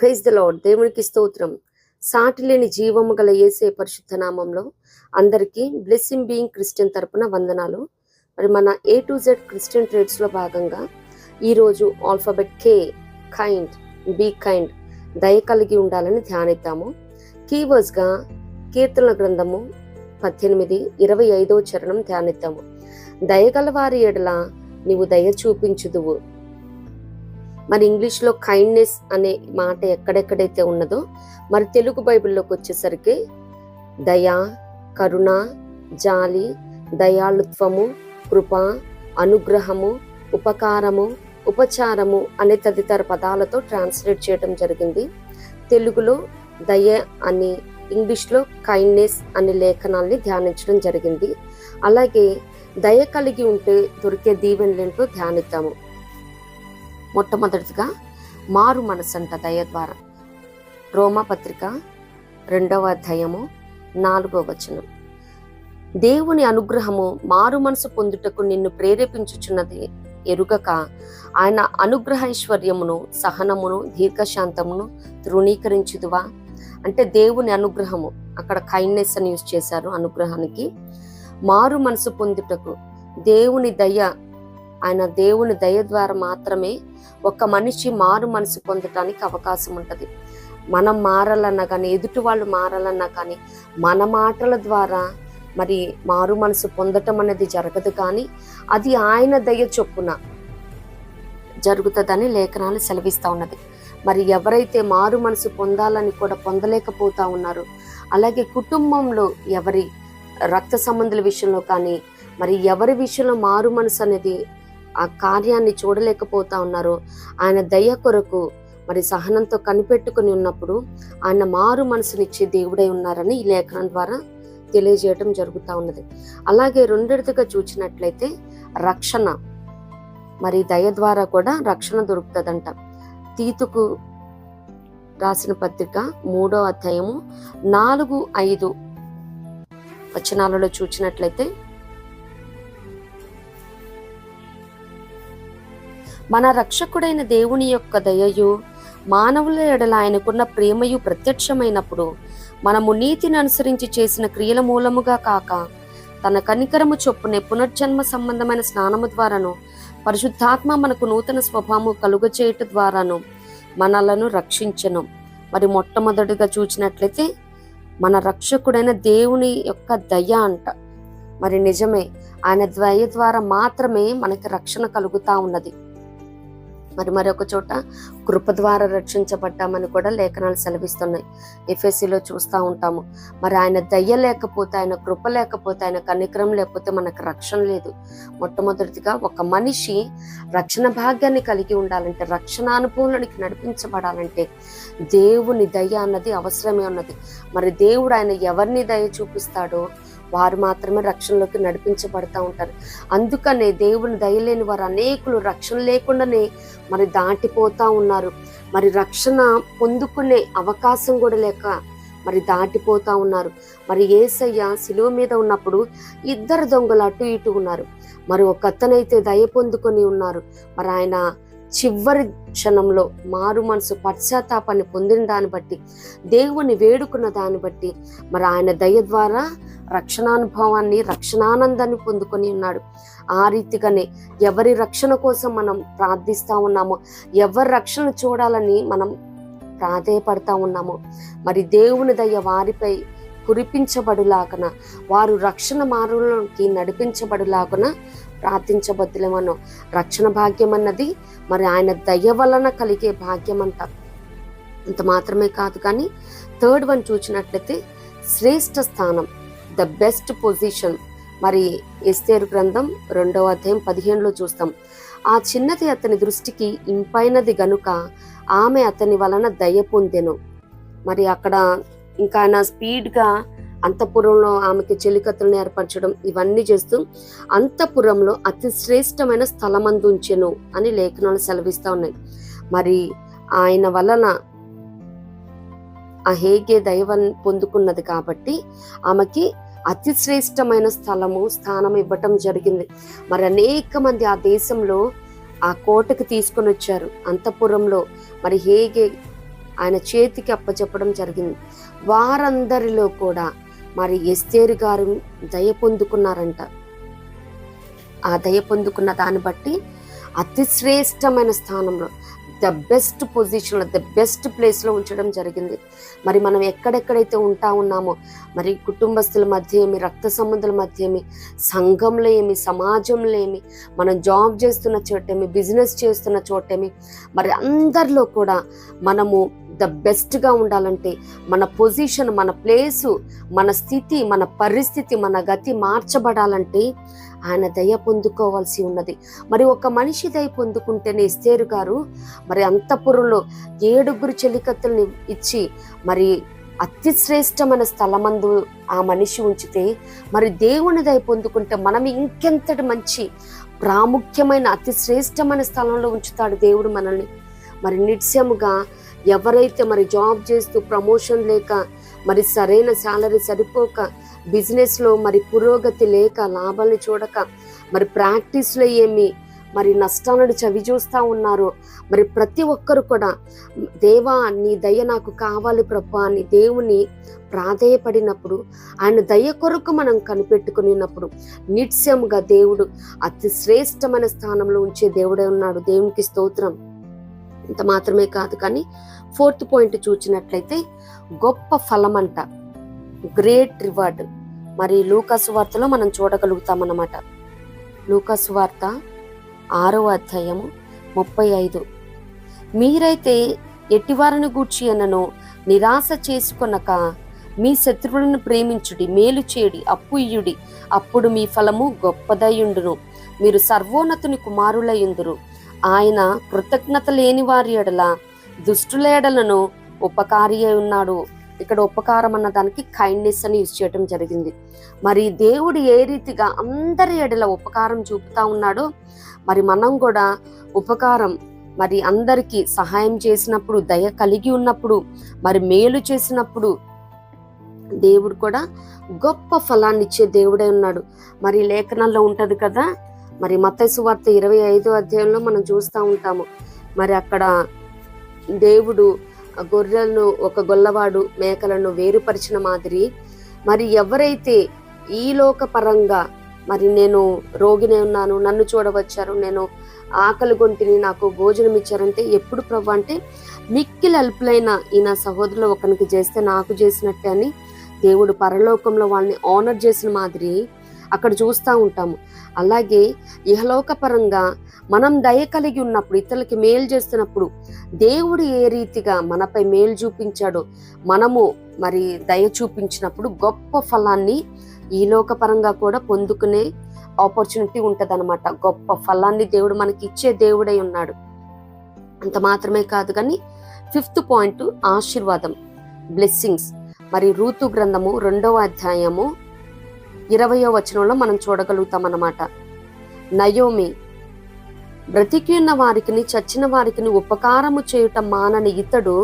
Praise the lord. దేవునికి స్తోత్రం. సాటి లేని జీవము గల యేసే పరిశుద్ధ నామంలో అందరికీ బ్లెస్సింగ్ బీయింగ్ క్రిస్టియన్ తరపున వందనాలు. మరి మన A to Z క్రిస్టియన్ ట్రేడ్స్లో భాగంగా ఈరోజు alphabet K, kind, be kind, దయ కలిగి ఉండాలని ధ్యానిద్దాము. కీవర్డ్స్గా కీర్తన గ్రంథము 18:25 చరణం ధ్యానిద్దాము. దయగల వారి ఎడల నీవు దయ చూపించుదువు. మరి ఇంగ్లీష్లో కైండ్నెస్ అనే మాట ఎక్కడెక్కడైతే ఉన్నదో మరి తెలుగు బైబిల్లోకి వచ్చేసరికి దయ, కరుణ, జాలి, దయాళుత్వము, కృప, అనుగ్రహము, ఉపకారము, ఉపచారము అనే తదితర పదాలతో ట్రాన్స్లేట్ చేయడం జరిగింది. తెలుగులో దయ అని, ఇంగ్లీష్లో కైండ్నెస్ అనే లేఖనాల్ని ధ్యానించడం జరిగింది. అలాగే దయ కలిగి ఉంటే దొరికే దీవెనలేంటో ధ్యానిద్దాము. మొట్టమొదటిగా మారు మనసంట దయ ద్వారా. రోమాపత్రిక 2వ అధ్యాయము 4వ వచనం. దేవుని అనుగ్రహము మారు మనసు పొందుటకు నిన్ను ప్రేరేపించుచున్నది ఎరుగక ఆయన అనుగ్రహైశ్వర్యమును, సహనమును, దీర్ఘశాంతమును తృణీకరించుదువా. అంటే దేవుని అనుగ్రహము, అక్కడ కైండ్నెస్ అని యూజ్ చేశారు అనుగ్రహానికి. మారు మనసు పొందుటకు దేవుని దయ, ఆయన దేవుని దయ ద్వారా మాత్రమే ఒక మనిషి మారు మనసు పొందటానికి అవకాశం ఉంటుంది. మనం మారాలన్నా కానీ, ఎదుటి వాళ్ళు మారాలన్నా కానీ మన మాటల ద్వారా మరి మారు మనసు పొందటం అనేది జరగదు. కానీ అది ఆయన దయ చొప్పున జరుగుతుందని లేఖనాలు సెలవిస్తూ ఉన్నది. మరి ఎవరైతే మారు మనసు పొందాలని కూడా పొందలేకపోతా ఉన్నారు, అలాగే కుటుంబంలో ఎవరి రక్త సంబంధుల విషయంలో కానీ మరి ఎవరి విషయంలో మారు మనసు అనేది ఆ కార్యాన్ని చూడలేకపోతా ఉన్నారు, ఆయన దయ కొరకు మరి సహనంతో కనిపెట్టుకుని ఉన్నప్పుడు ఆయన మారు మనసునిచ్చే దేవుడై ఉన్నారని ఈ లేఖనం ద్వారా తెలియజేయడం జరుగుతూ ఉన్నది. అలాగే రెండోదిగా చూసినట్లయితే రక్షణ, మరి దయ ద్వారా కూడా రక్షణ దొరుకుతుందంట. తీతుకు రాసిన పత్రిక 3వ అధ్యాయము 4-5 వచనాలలో చూసినట్లయితే, మన రక్షకుడైన దేవుని యొక్క దయయు మానవుల ఎడల ఆయనకున్న ప్రేమయు ప్రత్యక్షమైనప్పుడు మనము నీతిని అనుసరించి చేసిన క్రియల మూలముగా కాక తన కనికరము చొప్పునే పునర్జన్మ సంబంధమైన స్నానము ద్వారాను పరిశుద్ధాత్మ మనకు నూతన స్వభావము కలుగచేయుట ద్వారాను మనలను రక్షించెను. మరి మొట్టమొదటిగా చూసినట్లయితే మన రక్షకుడైన దేవుని యొక్క దయ అంట. మరి నిజమే, ఆయన దయ ద్వారా మాత్రమే మనకి రక్షణ కలుగుతా ఉన్నది. మరొక చోట కృప ద్వారా రక్షించబడ్డామని కూడా లేఖనాలు సెలవిస్తున్నాయి. ఎఫెసీలో చూస్తూ ఉంటాము. మరి ఆయన దయ లేకపోతే, ఆయన కృప లేకపోతే, ఆయన కనికరం లేకపోతే మనకు రక్షణ లేదు. మొట్టమొదటిగా ఒక మనిషి రక్షణ భాగ్యాన్ని కలిగి ఉండాలంటే, రక్షణ అనుభవంలోనికి నడిపించబడాలంటే దేవుని దయ అన్నది అవసరమే ఉన్నది. మరి దేవుడు ఆయన ఎవరిని దయ చూపిస్తాడో వారు మాత్రమే రక్షణలోకి నడిపించబడతా ఉంటారు. అందుకనే దేవుని దయలేని వారు అనేకులు రక్షణ లేకుండానే మరి దాటిపోతా ఉన్నారు. మరి రక్షణ పొందుకునే అవకాశం కూడా లేక మరి దాటిపోతా ఉన్నారు. మరి యేసయ్య శిలువ మీద ఉన్నప్పుడు 2 దొంగలు అటు ఇటు ఉన్నారు. మరి ఒక అతనైతే దయ పొందుకొని ఉన్నారు. మరి ఆయన చివరి క్షణంలో మారు మనసు పశ్చాత్తాపాన్ని పొందిన దాన్ని బట్టి, దేవుని వేడుకున్న దాన్ని బట్టి మరి ఆయన దయ ద్వారా రక్షణానుభవాన్ని, రక్షణానందాన్ని పొందుకొని ఉన్నాడు. ఆ రీతిగానే ఎవరి రక్షణ కోసం మనం ప్రార్థిస్తూ ఉన్నామో, ఎవరి రక్షణ చూడాలని మనం ప్రాధేయపడతా ఉన్నామో, మరి దేవుని దయ వారిపై కురిపించబడులాగన, వారు రక్షణ మార్గంలోకి నడిపించబడులాగన ప్రార్థించబద్దులేమనో. రక్షణ భాగ్యం అన్నది మరి ఆయన దయ వలన కలిగే భాగ్యం అంట. అంత మాత్రమే కాదు, కానీ 3rd వన్ చూసినట్లయితే శ్రేష్ఠ స్థానం, ద బెస్ట్ పొజిషన్. మరి ఎస్తేరు గ్రంథం 2వ అధ్యాయం 15లో చూస్తాం. ఆ చిన్నది అతని దృష్టికి ఇంపైనది గనుక ఆమె అతని వలన దయ పొందెను. మరి అక్కడ ఇంకా ఆయన స్పీడ్గా అంతఃపురంలో ఆమెకి చెలికత్తలను ఏర్పరచడం, ఇవన్నీ చేస్తూ అంతఃపురంలో అతి శ్రేష్టమైన స్థలమందు ఉంచెను అని లేఖనాలు సెలవిస్తూ ఉన్నాయి. మరి ఆయన వలన ఆ హేగే దైవం పొందుకున్నది కాబట్టి ఆమెకి అతి శ్రేష్టమైన స్థానం ఇవ్వటం జరిగింది. మరి అనేక మంది ఆ దేశంలో ఆ కోటకు తీసుకొని వచ్చారు. అంతఃపురంలో మరి హేగే ఆయన చేతికి అప్పచెప్పడం జరిగింది. వారందరిలో కూడా మరి ఎస్తేరు గారు దయ పొందుకున్నారంట. ఆ దయ పొందుకున్న దాన్ని బట్టి అతి శ్రేష్టమైన స్థానంలో, ద బెస్ట్ పొజిషన్లో, ద బెస్ట్ ప్లేస్లో ఉంచడం జరిగింది. మరి మనం ఎక్కడెక్కడైతే ఉన్నామో, మరి కుటుంబస్తుల మధ్య ఏమి, రక్త సంబంధుల మధ్య ఏమి, సంఘంలో ఏమి, సమాజంలో ఏమి, మనం జాబ్ చేస్తున్న చోటేమి, బిజినెస్ చేస్తున్న చోటేమి, మరి అందరిలో కూడా మనము ద బెస్ట్గా ఉండాలంటే మన పొజిషన్, మన ప్లేసు, మన స్థితి, మన పరిస్థితి, మన గతి మార్చబడాలంటే ఆయన దయ పొందుకోవాల్సి ఉన్నది. మరి ఒక మనిషి దయ పొందుకుంటేనే ఎస్తేరు గారు మరి అంతఃపురంలో 7 చెలికత్తెల్ని ఇచ్చి మరి అతి శ్రేష్టమైన స్థలమందు ఆ మనిషి ఉంచితే, మరి దేవుని దయ పొందుకుంటే మనం ఇంకెంతటి మంచి ప్రాముఖ్యమైన అతి శ్రేష్టమైన స్థలంలో ఉంచుతాడు దేవుడు మనల్ని. మరి నిత్యముగా ఎవరైతే మరి జాబ్ చేస్తూ ప్రమోషన్ లేక, మరి సరైన శాలరీ సరిపోక, బిజినెస్లో మరి పురోగతి లేక, లాభాలను చూడక, మరి ప్రాక్టీస్లో ఏమి మరి నష్టాలను చవి చూస్తూ ఉన్నారు. మరి ప్రతి ఒక్కరు కూడా దేవా నీ దయ నాకు కావాలి ప్రభా అని దేవుని ప్రాధేయపడినప్పుడు, ఆయన దయ కొరకు మనం కనిపెట్టుకున్నప్పుడు నిత్యముగా దేవుడు అతి శ్రేష్టమైన స్థానంలో ఉంచే దేవుడే ఉన్నాడు. దేవునికి స్తోత్రం. ఇంత మాత్రమే కాదు, కానీ 4th పాయింట్ చూసినట్లయితే గొప్ప ఫలం అంట, గ్రేట్ రివార్డ్. మరి లూకాసు వార్తలో మనం చూడగలుగుతామన్నమాట. లూకాసు వార్త 6వ అధ్యాయము 35. మీరైతే ఎట్టివారిని గూర్చి అనను నిరాశ చేసుకొనక మీ శత్రువులను ప్రేమించుడి, మేలు చేడి, అప్పు ఇయ్యుడి, అప్పుడు మీ ఫలము గొప్పదయుండును, మీరు సర్వోన్నతుని కుమారులయుందురు. ఆయన కృతజ్ఞత లేని వారి ఎడల దుష్టుల ఎడలను ఉపకారి అయి ఉన్నాడు. ఇక్కడ ఉపకారం అన్న దానికి కైండ్నెస్ అని యూజ్ చేయడం జరిగింది. మరి దేవుడు ఏ రీతిగా అందరి ఎడల ఉపకారం చూపుతా ఉన్నాడో, మరి మనం కూడా ఉపకారం, మరి అందరికీ సహాయం చేసినప్పుడు, దయ కలిగి ఉన్నప్పుడు, మరి మేలు చేసినప్పుడు దేవుడు కూడా గొప్ప ఫలాన్ని ఇచ్చే దేవుడే ఉన్నాడు. మరి లేఖనాల్లో ఉంటది కదా, మరి మత్తయి సువార్త 25వ అధ్యాయంలో మనం చూస్తూ ఉంటాము. మరి అక్కడ దేవుడు గొర్రెలను, ఒక గొల్లవాడు మేకలను వేరుపరిచిన మాదిరి, మరి ఎవరైతే ఈ లోక పరంగా, మరి నేను రోగినే ఉన్నాను, నన్ను చూడవచ్చారు, నేను ఆకలి గొంటిని, నాకు భోజనం ఇచ్చారంటే ఎప్పుడు ప్రభు అంటే మిక్కిలి అల్పులైన ఈ నా సహోదరులు ఒకరికి చేస్తే నాకు చేసినట్టే అని దేవుడు పరలోకంలో వాళ్ళని ఆనర్ చేసిన మాదిరి అక్కడ చూస్తూ ఉంటాము. అలాగే ఇహలోక పరంగా మనం దయ కలిగి ఉన్నప్పుడు, ఇతరులకి మేలు చేస్తున్నప్పుడు దేవుడు ఏ రీతిగా మనపై మేలు చూపించాడో మనము మరి దయ చూపించినప్పుడు గొప్ప ఫలాన్ని ఈ లోక పరంగా కూడా పొందుకునే ఆపర్చునిటీ ఉంటదన్నమాట. గొప్ప ఫలాన్ని దేవుడు మనకి ఇచ్చే దేవుడై ఉన్నాడు. అంత మాత్రమే కాదు, కానీ 5th పాయింట్ ఆశీర్వాదం, బ్లెస్సింగ్స్. మరి రూతు గ్రంథము 2వ అధ్యాయము 20వ వచనంలో మనం చూడగలుగుతాం అన్నమాట. నయోమి బ్రతికి ఉన్న వారికి, చచ్చిన వారికి ఉపకారము చేయుట మానని ఇతడు,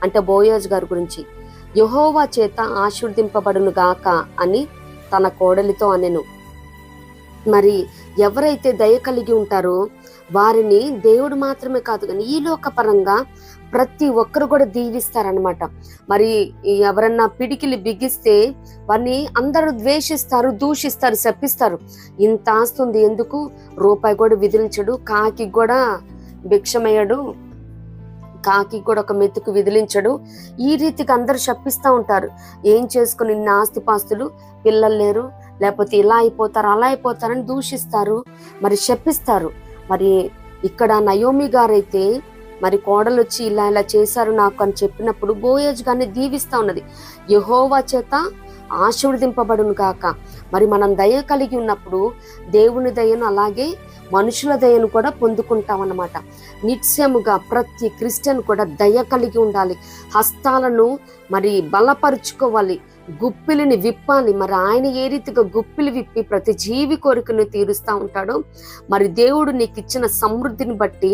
అంటే బోయాజ్ గారి గురించి, యెహోవా చేత ఆశీర్వదింపబడును గాక అని తన కోడలితో అనెను. మరి ఎవరైతే దయ కలిగి ఉంటారో వారిని దేవుడు మాత్రమే కాదు కానీ ఈ లోక పరంగా ప్రతి ఒక్కరు కూడా దీవిస్తారనమాట. మరి ఎవరన్నా పిడికిలి బిగిస్తే వారిని అందరూ ద్వేషిస్తారు, దూషిస్తారు, శపిస్తారు. ఇంత ఆస్తుంది ఎందుకు, రూపాయి కూడా విదిలించడు, కాకి కూడా భిక్షమయ్యాడు, కాకి కూడా ఒక మెతుకు విదిలించడు, ఈ రీతికి అందరూ శపిస్తూ ఉంటారు. ఏం చేసుకుని ఇన్ని ఆస్తిపాస్తులు, పిల్లలు లేరు, లేకపోతే ఇలా అయిపోతారు, అలా అయిపోతారని దూషిస్తారు, మరి శపిస్తారు. మరి ఇక్కడ నయోమి గారైతే మరి కోడలు వచ్చి ఇలా ఇలా చేశారు నాకు అని చెప్పినప్పుడు బోయజ్ గారిని దీవిస్తా ఉన్నది, యెహోవా చేత ఆశీర్వదింపబడును గాక. మరి మనం దయ కలిగి ఉన్నప్పుడు దేవుని దయను అలాగే మనుషుల దయను కూడా పొందుకుంటాం అన్నమాట. నిత్యముగా ప్రతి క్రిస్టియన్ కూడా దయ కలిగి ఉండాలి, హస్తాలను మరి బలపరుచుకోవాలి, గుప్పిలిని విప్పాలి. మరి ఆయన ఏ రీతిగా గుప్పిలి విప్పి ప్రతి జీవి కోరికను తీరుస్తూ ఉంటాడో, మరి దేవుడు నీకు ఇచ్చిన సమృద్ధిని బట్టి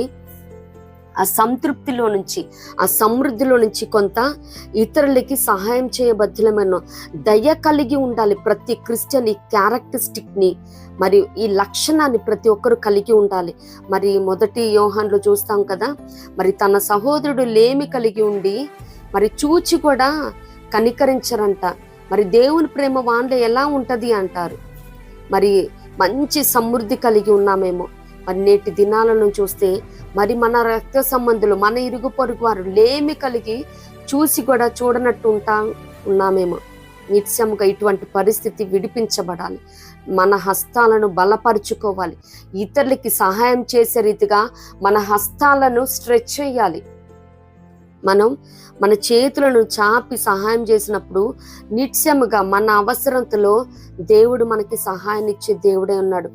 ఆ సంతృప్తిలో నుంచి, ఆ సమృద్ధిలో నుంచి కొంత ఇతరులకి సహాయం చేయబద్దులమైన దయ కలిగి ఉండాలి. ప్రతి క్రిస్టియన్ ఈ క్యారెక్టరిస్టిక్ని మరియు ఈ లక్షణాన్ని ప్రతి ఒక్కరు కలిగి ఉండాలి. మరి 1 యోహానులో చూస్తాం కదా, మరి తన సహోదరుడు లేమి కలిగి ఉండి మరి చూచి కూడా కనికరించరంట. మరి దేవుని ప్రేమ వాండ్ల ఎలా ఉంటది అంటారు. మరి మంచి సమృద్ధి కలిగి ఉన్నామేమో. మరి నేటి దినాలను చూస్తే మరి మన రక్త సంబంధులు, మన ఇరుగు పొరుగు వారు లేమి కలిగి చూసి కూడా చూడనట్టు ఉన్నామేమో. నిత్యముగా ఇటువంటి పరిస్థితి విడిపించబడాలి. మన హస్తాలను బలపరుచుకోవాలి. ఇతరులకి సహాయం చేసే రీతిగా మన హస్తాలను స్ట్రెచ్ చేయాలి. మనం మన చేతులను చాపి సహాయం చేసినప్పుడు నిత్యముగా మన అవసరతలో దేవుడు మనకి సహాయం ఇచ్చే దేవుడే ఉన్నాడు.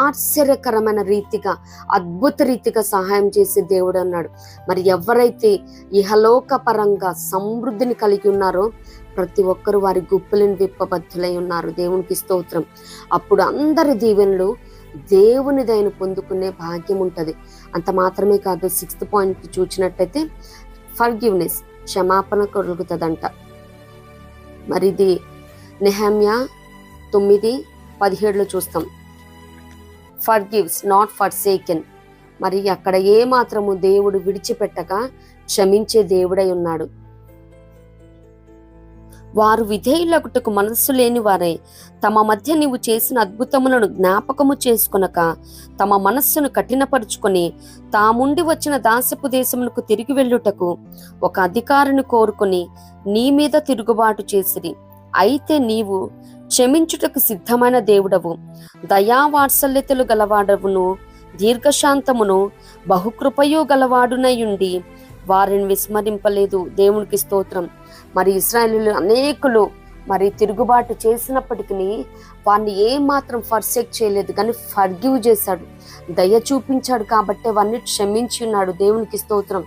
ఆశ్చర్యకరమైన రీతిగా, అద్భుత రీతిగా సహాయం చేసే దేవుడే ఉన్నాడు. మరి ఎవరైతే ఇహలోక పరంగా సమృద్ధిని కలిగి ఉన్నారో ప్రతి ఒక్కరు వారి గుప్పులను విప్పబద్ధులై ఉన్నారు. దేవునికి స్తోత్రం. అప్పుడు అందరి దీవెనలు దేవుని దయను పొందుకునే భాగ్యం ఉంటుంది. అంత మాత్రమే కాదు, 6th పాయింట్ చూసినట్టయితే ఫర్గివ్నెస్, క్షమాపణ కలుగుతుందంట. మరి ఇది నెహెమ్యా 9:17 చూస్తాం. Forgives not forsaken. మరి అక్కడ ఏ మాత్రము దేవుడు విడిచిపెట్టక క్షమించే దేవుడై ఉన్నాడు. వారు విధేయులగుటకు మనస్సు లేని వారై తమ మధ్య నీవు చేసిన అద్భుతములను జ్ఞాపకము చేసుకొనక తమ మనస్సును కఠినపరుచుకొని తాముండి వచ్చిన దాసపు దేశమునకు తిరిగి వెళ్ళుటకు ఒక అధికారిని కోరుకొని నీ మీద తిరుగుబాటు చేసిరి. అయితే నీవు క్షమించుటకు సిద్ధమైన దేవుడవు, దయావాత్సల్యతలు గలవాడవును, దీర్ఘశాంతమును బహుకృపయు గలవాడునయుండి వారిని విస్మరింపలేదు. దేవునికి స్తోత్రం. మరి ఇశ్రాయేలీయులు అనేకులు మరి తిరుగుబాటు చేసినప్పటికీ వారిని ఏమాత్రం ఫర్సేక్ చేయలేదు, కానీ ఫర్గివ్ చేశాడు, దయ చూపించాడు. కాబట్టి వారిని క్షమించి ఉన్నాడు. దేవునికి స్తోత్రం.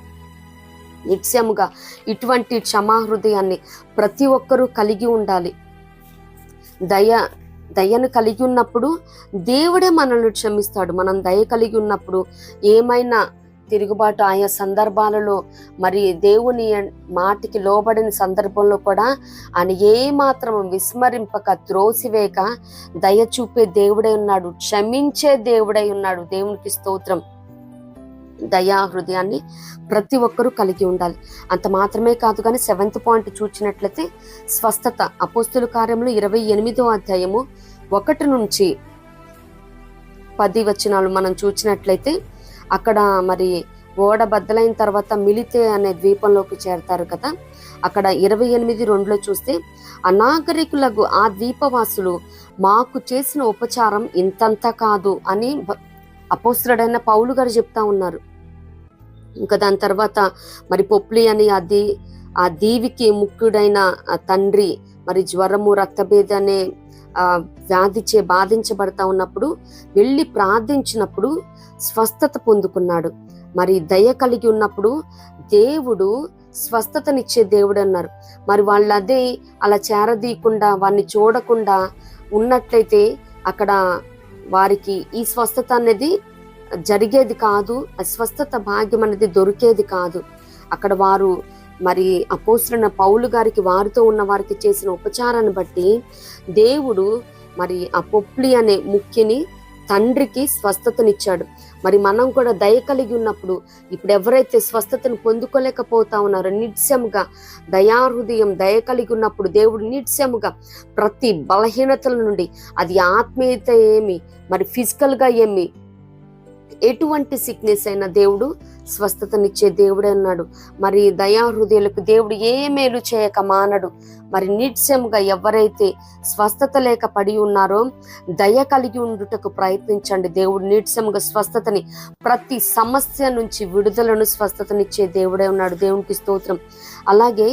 నిత్యముగా ఇటువంటి క్షమాహృదయాన్ని ప్రతి ఒక్కరూ కలిగి ఉండాలి. దయను కలిగి ఉన్నప్పుడు దేవుడే మనల్ని క్షమిస్తాడు. మనం దయ కలిగి ఉన్నప్పుడు ఏమైనా తిరుగుబాటు ఆయా సందర్భాలలో మరి దేవుని మాటికి లోబడిన సందర్భంలో కూడా ఆయన ఏ మాత్రం విస్మరింపక త్రోసివేక దయ చూపే దేవుడై ఉన్నాడు, క్షమించే దేవుడై ఉన్నాడు. దేవునికి స్తోత్రం. దయా హృదయాన్ని ప్రతి ఒక్కరూ కలిగి ఉండాలి. అంత మాత్రమే కాదు, కానీ 7th పాయింట్ చూసినట్లయితే స్వస్థత. అపోస్తుల కార్యములు 28వ అధ్యాయము 1 నుంచి 10 వచనాలు మనం చూసినట్లయితే అక్కడ మరి ఓడ బద్దలైన తర్వాత మిలితే అనే ద్వీపంలోకి చేరతారు కదా. అక్కడ 28:2 చూస్తే అనాగరికులకు ఆ ద్వీపవాసులు మాకు చేసిన ఉపచారం ఇంతంతా కాదు అని అపోస్తలుడైన పౌలు గారు చెప్తా ఉన్నారు. ఇంకా దాని తర్వాత మరి పొప్లి అని ఆ దీవికి ముఖ్యుడైన తండ్రి మరి జ్వరము రక్తభేద అనే వ్యాధిచే బాధించబడతా ఉన్నప్పుడు వెళ్ళి ప్రార్థించినప్పుడు స్వస్థత పొందుకున్నాడు. మరి దయ కలిగి ఉన్నప్పుడు దేవుడు స్వస్థతనిచ్చే దేవుడు అన్నారు. మరి వాళ్ళు అదే అలా చేరదీయకుండా వారిని చూడకుండా ఉన్నట్లయితే అక్కడ వారికి ఈ స్వస్థత అనేది జరిగేది కాదు, స్వస్థత భాగ్యం అనేది దొరికేది కాదు. అక్కడ వారు మరి అపోస్తలుడైన పౌలు గారికి వారితో ఉన్న వారికి చేసిన ఉపచారాన్ని బట్టి దేవుడు మరి ఆ పొప్లి అనే ముఖ్యని తండ్రికి స్వస్థతనిచ్చాడు. మరి మనం కూడా దయ కలిగి ఉన్నప్పుడు ఇప్పుడు ఎవరైతే స్వస్థతను పొందుకోలేకపోతా ఉన్నారో నిత్యముగా దయాహృదయం దయ కలిగి ఉన్నప్పుడు దేవుడు నిత్యముగా ప్రతి బలహీనతల నుండి, అది ఆత్మీయత ఏమి మరి ఫిజికల్గా ఏమి ఎటువంటి సిక్నెస్ అయినా దేవుడు స్వస్థతనిచ్చే దేవుడే ఉన్నాడు. మరి దయాహృదయులకు దేవుడు ఏ మేలు చేయక మానడు. మరి నిత్యముగా ఎవరైతే స్వస్థత లేక పడి ఉన్నారో దయ కలిగి ఉండుటకు ప్రయత్నించండి. దేవుడు నిత్యముగా స్వస్థతని, ప్రతి సమస్య నుంచి విడుదలను స్వస్థతనిచ్చే దేవుడే ఉన్నాడు. దేవునికి స్తోత్రం. అలాగే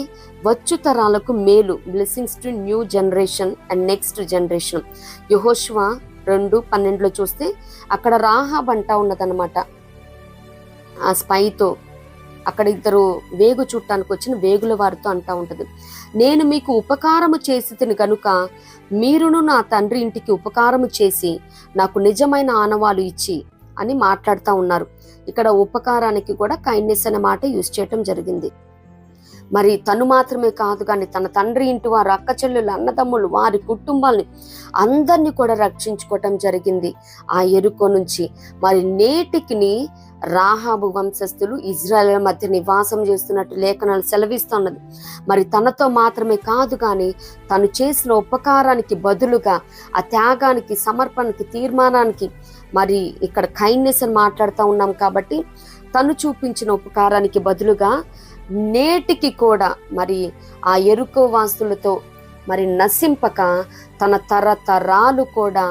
వచ్చు తరాలకు మేలు, blessings to new generation and next generation. యెహోషువ 2:12 చూస్తే అక్కడ రాహాబ్ అంటా ఉన్నదనమాట. ఆ స్పైతో అక్కడ ఇద్దరు వేగు చుట్టానికి వచ్చిన వేగుల వారితో అంటా ఉంటది, నేను మీకు ఉపకారము చేసి తిని కనుక మీరును నా తండ్రి ఇంటికి ఉపకారము చేసి నాకు నిజమైన ఆనవాలు ఇచ్చి అని మాట్లాడుతూ ఉన్నారు. ఇక్కడ ఉపకారానికి కూడా కైండ్నెస్ అనే మాట యూజ్ చేయటం జరిగింది. మరి తను మాత్రమే కాదు కానీ తన తండ్రి ఇంటి వారు, అక్క చెల్లెలు, అన్నదమ్ములు, వారి కుటుంబాలని అందరినీ కూడా రక్షించుకోవటం జరిగింది ఆ యెరికో నుంచి. మరి నేటికి రాహాబు వంశస్థులు ఇజ్రాయేల్ మధ్య నివాసం చేస్తున్నట్టు లేఖనాలు సెలవిస్తున్నది. మరి తనతో మాత్రమే కాదు కానీ తను చేసిన ఉపకారానికి బదులుగా, ఆ త్యాగానికి, సమర్పణకి, తీర్మానానికి, మరి ఇక్కడ కైండ్నెస్ అని మాట్లాడుతూ ఉన్నాం కాబట్టి తను చూపించిన ఉపకారానికి బదులుగా నేటికి కూడా మరి ఆ యెరికో వాసులతో మరి నశింపక తన తరతరాలు కూడా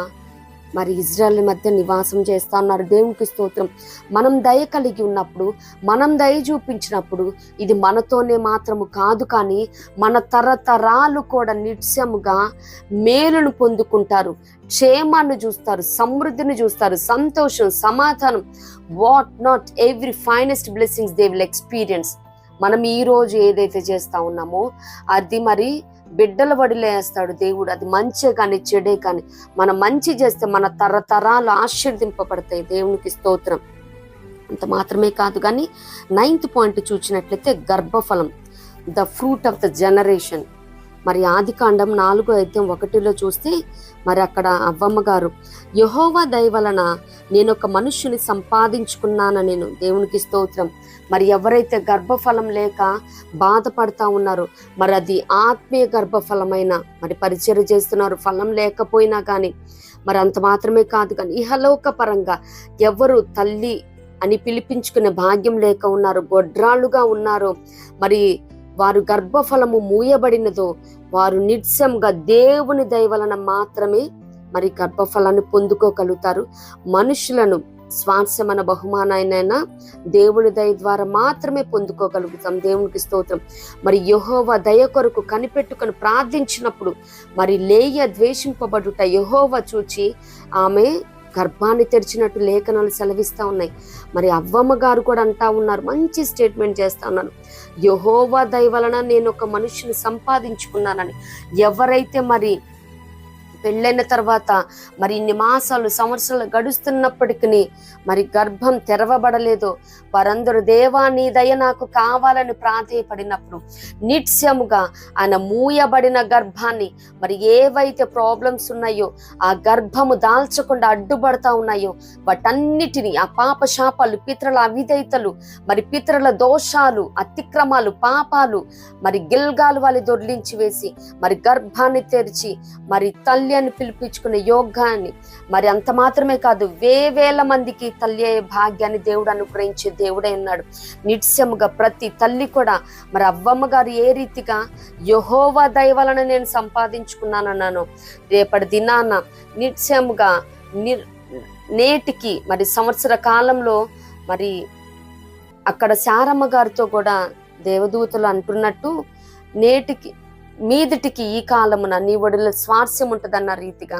మరి ఇజ్రాయెల్ మధ్య నివాసం చేస్తా ఉన్నారు. దేవునికి స్తోత్రం. మనం దయ కలిగి ఉన్నప్పుడు, మనం దయ చూపించినప్పుడు ఇది మనతోనే మాత్రము కాదు కానీ మన తరతరాలు కూడా నిత్యముగా మేలును పొందుకుంటారు, క్షేమాన్ని చూస్తారు, సమృద్ధిని చూస్తారు, సంతోషం, సమాధానం, what not every finest blessings they will experience. మనం ఈ రోజు ఏదైతే చేస్తా ఉన్నామో అది మరి బిడ్డల వడిలేస్తాడు దేవుడు. అది మంచే కానీ చెడే కానీ మనం మంచి చేస్తే మన తరతరాలు ఆశీర్దింపబడతాయి. దేవునికి స్తోత్రం. అంత మాత్రమే కాదు కానీ 9th పాయింట్ చూసినట్లయితే గర్భఫలం, the fruit of the generation. మరి ఆదికాండం 4:1 చూస్తే మరి అక్కడ అవ్వమ్మ గారు, యెహోవా దయ వలన నేను ఒక మనుష్యుని సంపాదించుకున్నాను నేను. దేవునికి స్తోత్రం. మరి ఎవరైతే గర్భఫలం లేక బాధపడతా ఉన్నారో మరి అది ఆత్మీయ గర్భఫలమైన మరి పరిచర్య చేస్తున్నారు, ఫలం లేకపోయినా కానీ. మరి అంత మాత్రమే కాదు కానీ ఇహలోక పరంగా ఎవరు తల్లి అని పిలిపించుకునే భాగ్యం లేక ఉన్నారు, గొడ్రాళ్ళుగా ఉన్నారు, మరి వారు గర్భఫలము మూయబడినదో వారు నిత్యంగా దేవుని దయ వలన మాత్రమే మరి గర్భఫలాన్ని పొందుకోగలుగుతారు. మనుషులను స్వాస్యమైన బహుమానాయనైనా దేవుని దయ ద్వారా మాత్రమే పొందుకోగలుగుతాం. దేవునికి స్తోత్రం. మరి యెహోవా దయ కొరకు కనిపెట్టుకొని ప్రార్థించినప్పుడు మరి లేయ ద్వేషింపబడుట యెహోవా చూచి ఆమె గర్భాన్ని తెరిచినట్టు లేఖనాలు సెలవిస్తూ ఉన్నాయి. మరి అవ్వమ్మ గారు కూడా అంటా ఉన్నారు, మంచి స్టేట్మెంట్ చేస్తా ఉన్నారు, యెహోవా దయ వలన నేను ఒక మనుషుని సంపాదించుకున్నానని. ఎవరైతే మరి పెళ్ళైన తర్వాత మరి ఇన్ని మాసాలు, సంవత్సరాలు గడుస్తున్నప్పటికీ మరి గర్భం తెరవబడలేదో వారందరూ దేవా నీ దయ నాకు కావాలని ప్రాధేయపడినప్పుడు నిత్యముగా ఆయన మూయబడిన గర్భాన్ని మరి ఏవైతే ప్రాబ్లమ్స్ ఉన్నాయో ఆ గర్భము దాల్చకుండా అడ్డుపడతా ఉన్నాయో వాటన్నిటిని, ఆ పాప శాపాలు, పితరుల అవిధేయతలు, మరి పితరుల దోషాలు, అతిక్రమాలు, పాపాలు మరి గిల్గాలు వాళ్ళు దొర్లించి వేసి మరి గర్భాన్ని తెరిచి మరి తల్లి అని పిలిపించుకునే యోగాన్ని, మరి అంత మాత్రమే కాదు వేవేల మందికి తల్లి అయ్యే భాగ్యాన్ని దేవుడు అనుగ్రహించే దేవుడే ఉన్నాడు. నిత్యముగా ప్రతి తల్లి కూడా మరి అవ్వమ్మ గారు ఏ రీతిగా యెహోవా దయ వలన నేను సంపాదించుకున్నానన్నాను, రేపటి దినాన నిత్యముగా నేటికి మరి సంవత్సర కాలంలో మరి అక్కడ శారమ్మ గారితో కూడా దేవదూతలు అంటున్నట్టు నేటికి మీదిటికి ఈ కాలమున నీ ఒడిలో స్వాస్యం ఉంటుందన్న రీతిగా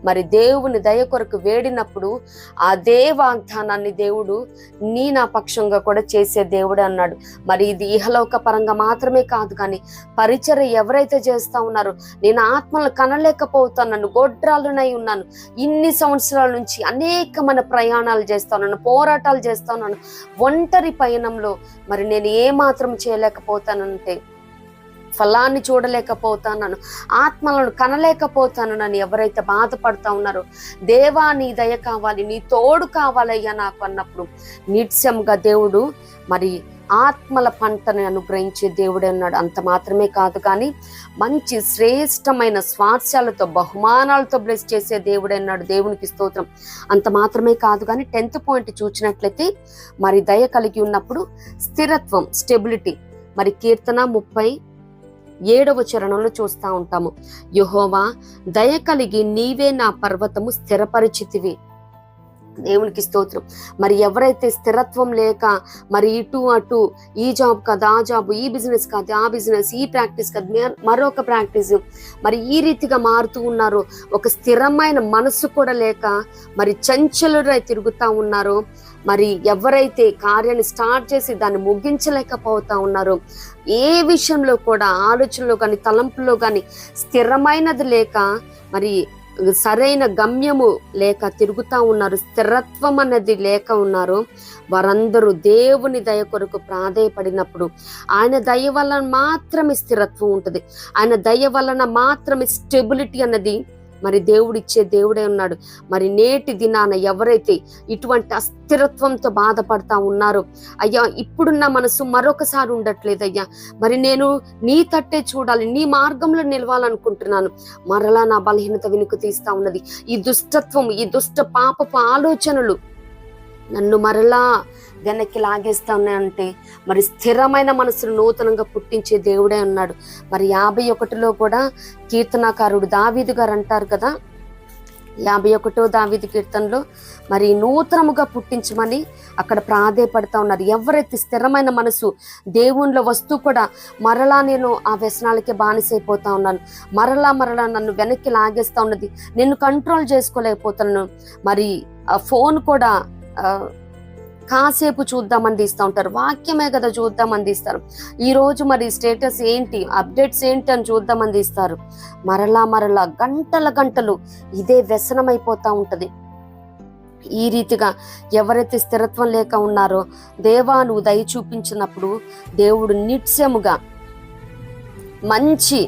మరి దేవుని దయ కొరకు వేడినప్పుడు అదే వాగ్దానాన్ని దేవుడు నా పక్షంగా కూడా చేసే దేవుడు అన్నాడు. మరి ఇది ఇహలోక పరంగా మాత్రమే కాదు కానీ పరిచర్య ఎవరైతే చేస్తా ఉన్నారో, నేను ఆత్మలను కనలేకపోతున్నాను, గొడ్రాలునై ఉన్నాను, ఇన్ని సంవత్సరాల నుంచి అనేకమైన ప్రయాణాలు చేస్తా ఉన్నాను, పోరాటాలు చేస్తా ఉన్నాను, ఒంటరి పయనంలో మరి నేను ఏమాత్రం చేయలేకపోతానంటే ఫలాన్ని చూడలేకపోతాను, ఆత్మలను కనలేకపోతాను అని ఎవరైతే బాధపడతా ఉన్నారో దేవా నీ దయ కావాలి, నీ తోడు కావాలయ్యా నాకు అన్నప్పుడు నిత్యంగా దేవుడు మరి ఆత్మల పంటని అనుగ్రహించే దేవుడే ఉన్నాడు. అంత మాత్రమే కాదు కానీ మంచి శ్రేష్టమైన స్వాస్యాలతో, బహుమానాలతో బ్లెస్ చేసే దేవుడే ఉన్నాడు. దేవునికి స్తోత్రం. అంత మాత్రమే కాదు కానీ 10th పాయింట్ చూసినట్లయితే మరి దయ కలిగి ఉన్నప్పుడు స్థిరత్వం, స్టెబిలిటీ. మరి కీర్తన 37వ చరణంలో చూస్తూ ఉంటాము, యెహోవా దయ కలిగి నీవే నా పర్వతము స్థిరపరిచితివి. దేవునికి స్తోత్రం. మరి ఎవరైతే స్థిరత్వం లేక మరి ఇటు అటు, ఈ జాబ్ కాదు ఆ జాబ్, ఈ బిజినెస్ కాదు ఆ బిజినెస్, ఈ ప్రాక్టీస్ కాదు మరొక ప్రాక్టీస్, మరి ఈ రీతిగా మారుతూ ఉన్నారు, ఒక స్థిరమైన మనసు కూడా లేక మరి చంచలురై తిరుగుతూ ఉన్నారు, మరి ఎవరైతే కార్యాన్ని స్టార్ట్ చేసి దాన్ని ముగించలేకపోతా ఉన్నారో, ఏ విషయంలో కూడా ఆలోచనలో కానీ తలంపులో కానీ స్థిరమైనది లేక మరి సరైన గమ్యము లేక తిరుగుతూ ఉన్నారు, స్థిరత్వం అనేది లేక ఉన్నారు, వారందరూ దేవుని దయ కొరకు ప్రాధేయపడినప్పుడు ఆయన దయ వలన మాత్రమే స్థిరత్వం ఉంటుంది. ఆయన దయ వలన మాత్రమే స్టెబిలిటీ అన్నది మరి దేవుడిచ్చే దేవుడే ఉన్నాడు. మరి నేటి దినాన ఎవరైతే ఇటువంటి అస్థిరత్వంతో బాధపడతా ఉన్నారో, అయ్యా ఇప్పుడున్న మనసు మరొకసారి ఉండట్లేదు అయ్యా, మరి నేను నీ తట్టే చూడాలి, నీ మార్గంలో నిలవాలనుకుంటున్నాను, మరలా నా బలహీనత వెనుక తీస్తా ఉన్నది, ఈ దుష్టత్వం, ఈ దుష్ట పాపపు ఆలోచనలు నన్ను మరలా వెనక్కి లాగేస్తా ఉన్నాయంటే మరి స్థిరమైన మనసును నూతనంగా పుట్టించే దేవుడే ఉన్నాడు. మరి 51లో కూడా కీర్తనాకారుడు దావీదు గారు అంటారు కదా, 51వ దావీదు కీర్తనలో మరి నూతనముగా పుట్టించమని అక్కడ ప్రాధేయపడతా ఉన్నారు. ఎవరైతే స్థిరమైన మనసు దేవునిలో వస్తూ కూడా మరలా నేను ఆ వ్యసనాలకే బానిసైపోతా ఉన్నాను, మరలా నన్ను వెనక్కి లాగేస్తా ఉన్నది, నేను కంట్రోల్ చేసుకోలేకపోతున్నాను, మరి ఆ ఫోన్ కూడా కాసేపు చూద్దామని తీస్తూ ఉంటారు, వాక్యమే కదా చూద్దామని తీస్తారు, ఈరోజు మరి స్టేటస్ ఏంటి, అప్డేట్స్ ఏంటి అని చూద్దామని తీస్తారు, మరలా గంటలు ఇదే వ్యసనం అయిపోతూ ఉంటుంది. ఈ రీతిగా ఎవరైతే స్థిరత్వం లేక ఉన్నారో, దేవా నువ్వు దయ చూపించినప్పుడు దేవుడు నిత్యముగా మంచి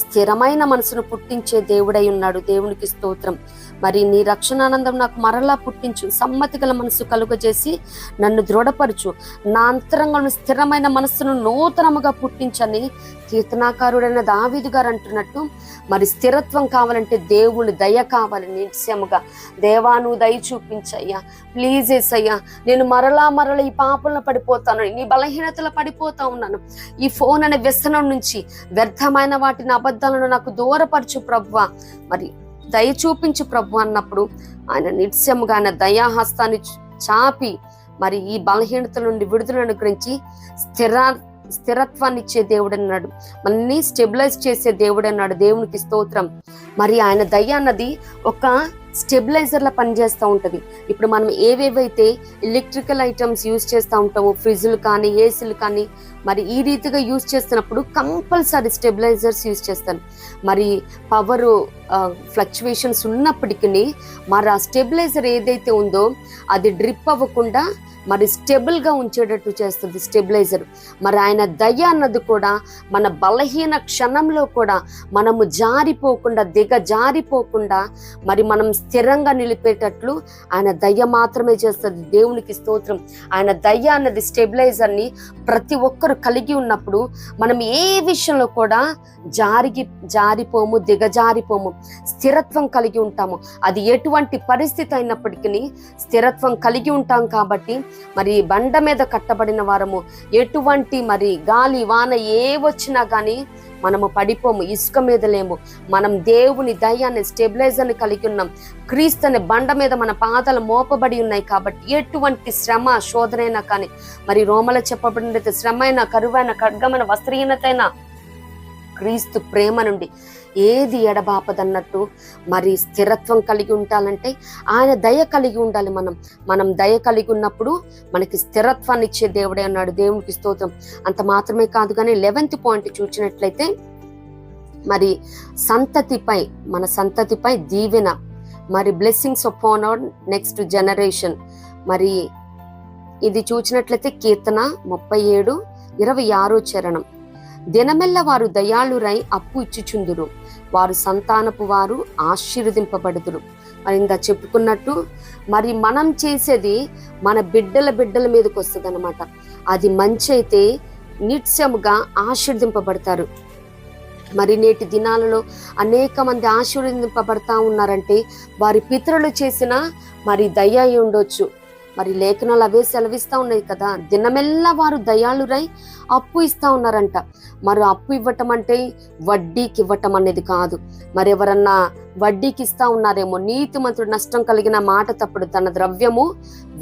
స్థిరమైన మనసును పుట్టించే దేవుడై ఉన్నాడు. దేవునికి స్తోత్రం. మరి నీ రక్షణానందం నాకు మరలా పుట్టించు, సమ్మతి గల మనసు కలుగజేసి నన్ను దృఢపరచు, నా అంతరంగంలో స్థిరమైన మనస్సును నూతనముగా పుట్టించని కీర్తనాకారుడైన దావీదు గారు అంటున్నట్టు, మరి స్థిరత్వం కావాలంటే దేవుని దయ కావాలి. నిత్యముగా దేవా నువ్వు దయ చూపించయ్యా, ప్లీజ్ యేసయ్యా, నేను మరలా ఈ పాపంలో పడిపోతాను, నీ బలహీనతలో పడిపోతా ఉన్నాను, ఈ ఫోన్ అనే వ్యసనం నుంచి, వ్యర్థమైన వాటిని అబద్ధాలను నాకు దూరపరచు ప్రభువా, మరి దయ చూపించు ప్రభు అన్నప్పుడు ఆయన నిత్యముగా ఆయన దయాహస్తాన్ని చాపి మరి ఈ బలహీనతల నుండి విడుదలను గురించి స్థిరత్వాన్ని ఇచ్చే దేవుడు అన్నాడు, మనల్ని స్టెబిలైజ్ చేసే దేవుడు అన్నాడు. దేవునికి స్తోత్రం. మరి ఆయన దయ అన్నది ఒక స్టెబిలైజర్లా పనిచేస్తూ ఉంటుంది. ఇప్పుడు మనం ఏవేవైతే ఎలక్ట్రికల్ ఐటమ్స్ యూజ్ చేస్తూ ఉంటామో, ఫ్రిడ్జ్లు కానీ ఏసీలు కానీ, మరి ఈ రీతిగా యూజ్ చేస్తున్నప్పుడు కంపల్సరీ స్టెబిలైజర్స్ యూజ్ చేస్తాను. మరి పవర్ ఫ్లక్చువేషన్స్ ఉన్నప్పటికీ మరి ఆ స్టెబిలైజర్ ఏదైతే ఉందో అది డ్రిప్ అవ్వకుండా మరి స్టెబుల్గా ఉంచేటట్టు చేస్తుంది స్టెబిలైజర్. మరి ఆయన దయ అన్నది కూడా మన బలహీన క్షణంలో కూడా మనము జారిపోకుండా, దిగజారిపోకుండా మరి మనం స్థిరంగా నిలిపేటట్లు ఆయన దయ మాత్రమే చేస్తుంది. దేవునికి స్తోత్రం. ఆయన దయ అన్నది స్టెబిలైజర్ని ప్రతి ఒక్కరు కలిగి ఉన్నప్పుడు మనం ఏ విషయంలో కూడా జారిపోము, దిగజారిపోము, స్థిరత్వం కలిగి ఉంటాము. అది ఎటువంటి పరిస్థితి అయినప్పటికీ స్థిరత్వం కలిగి ఉంటాం. కాబట్టి మరి బండ మీద కట్టబడిన వారము, ఎటువంటి మరి గాలి వాన ఏ వచ్చినా కానీ మనము పడిపోము, ఇసుక మీద లేము. మనం దేవుని దయాన్ని, స్టెబిలైజర్ని కలిగి ఉన్నాం. క్రీస్తు అనే బండ మీద మన పాదాలు మోపబడి ఉన్నాయి కాబట్టి ఎటువంటి శ్రమ శోధనైనా కానీ, మరి రోమలో చెప్పబడినట్టు శ్రమైన, కరువైన, ఖడ్గమైన, వస్త్రహీనతైన క్రీస్తు ప్రేమ నుండి ఏది ఎడబాపదన్నట్టు మరి స్థిరత్వం కలిగి ఉండాలంటే ఆయన దయ కలిగి ఉండాలి. మనం దయ కలిగి ఉన్నప్పుడు మనకి స్థిరత్వాన్ని ఇచ్చే దేవుడే అన్నాడు. దేవునికి స్తోత్రం. అంత మాత్రమే కాదు కానీ 11th పాయింట్ చూసినట్లయితే మరి మన సంతతిపై దీవెన, మరి blessings upon our next generation. మరి ఇది చూసినట్లయితే కీర్తన 37:26 చరణం, దినమెల్ల వారు దయాళురై అప్పు ఇచ్చుచుందురు, వారు సంతానపు వారు ఆశీర్వదింపబడుదురు. మరి ఇందా చెప్పుకున్నట్టు మరి మనం చేసేది మన బిడ్డల మీదకి వస్తుంది అనమాట. అది మంచి అయితే నిత్యముగా ఆశీర్వదింపబడతారు. మరి నేటి దినాలలో అనేక మంది ఆశీర్వదింపబడతా ఉన్నారంటే వారి పితరులు చేసిన మరి దయ అయి ఉండొచ్చు. మరి లేఖనాలు అవే సెలవిస్తా ఉన్నాయి కదా, దినమెల్లా వారు దయాళురై అప్పు ఇస్తా ఉన్నారంట. మరి అప్పు ఇవ్వటం అంటే వడ్డీకి ఇవ్వటం అనేది కాదు. మరి ఎవరన్నా వడ్డీకి ఇస్తా ఉన్నారేమో, నీతిమంతుడు నష్టం కలిగిన మాట తప్పుడు, తన ద్రవ్యము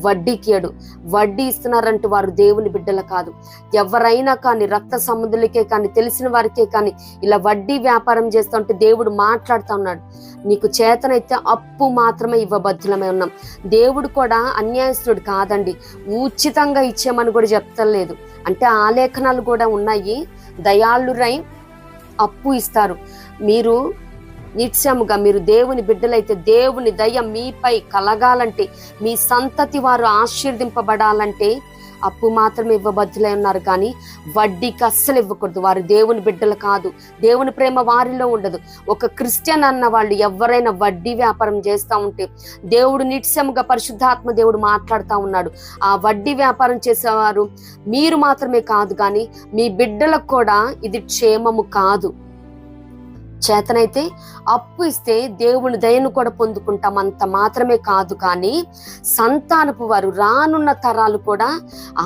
వడ్డీకియడు. వడ్డీ ఇస్తున్నారంటూ వారు దేవుని బిడ్డలు కాదు. ఎవరైనా కానీ, రక్త సంబంధులకే కానీ, తెలిసిన వారికే కానీ ఇలా వడ్డీ వ్యాపారం చేస్తూ ఉంటే దేవుడు మాట్లాడుతూ ఉన్నాడు, నీకు చేతనైతే అప్పు మాత్రమే ఇవ్వబద్ధులమై ఉన్నాం. దేవుడు కూడా అన్యాయస్తుడు కాదండి, ఉచితంగా ఇచ్చేమని కూడా చెప్తలేదు. అంటే ఆ లేఖనాలు కూడా ఉన్నాయి. దయాళురై అప్పు ఇస్తారు. మీరు నిత్యముగా మీరు దేవుని బిడ్డలైతే దేవుని దయ మీపై కలగాలంటే, మీ సంతతి వారు ఆశీర్వదింపబడాలంటే అప్పు మాత్రమే ఇవ్వబద్దులై ఉన్నారు, కానీ వడ్డీకి అస్సలు ఇవ్వకూడదు. వారు దేవుని బిడ్డలు కాదు, దేవుని ప్రేమ వారిలో ఉండదు. ఒక క్రిస్టియన్ అన్న వాళ్ళు ఎవరైనా వడ్డీ వ్యాపారం చేస్తూ ఉంటే దేవుడు నిత్యముగా పరిశుద్ధాత్మ దేవుడు మాట్లాడుతూ ఉన్నాడు. ఆ వడ్డీ వ్యాపారం చేసేవారు మీరు మాత్రమే కాదు, కానీ మీ బిడ్డలకు కూడా ఇది క్షేమము కాదు. చేతనైతే అప్పు ఇస్తే దేవుని దయను కూడా పొందుకుంటాం, అంత మాత్రమే కాదు, కానీ సంతానపు వారు రానున్న తరాలు కూడా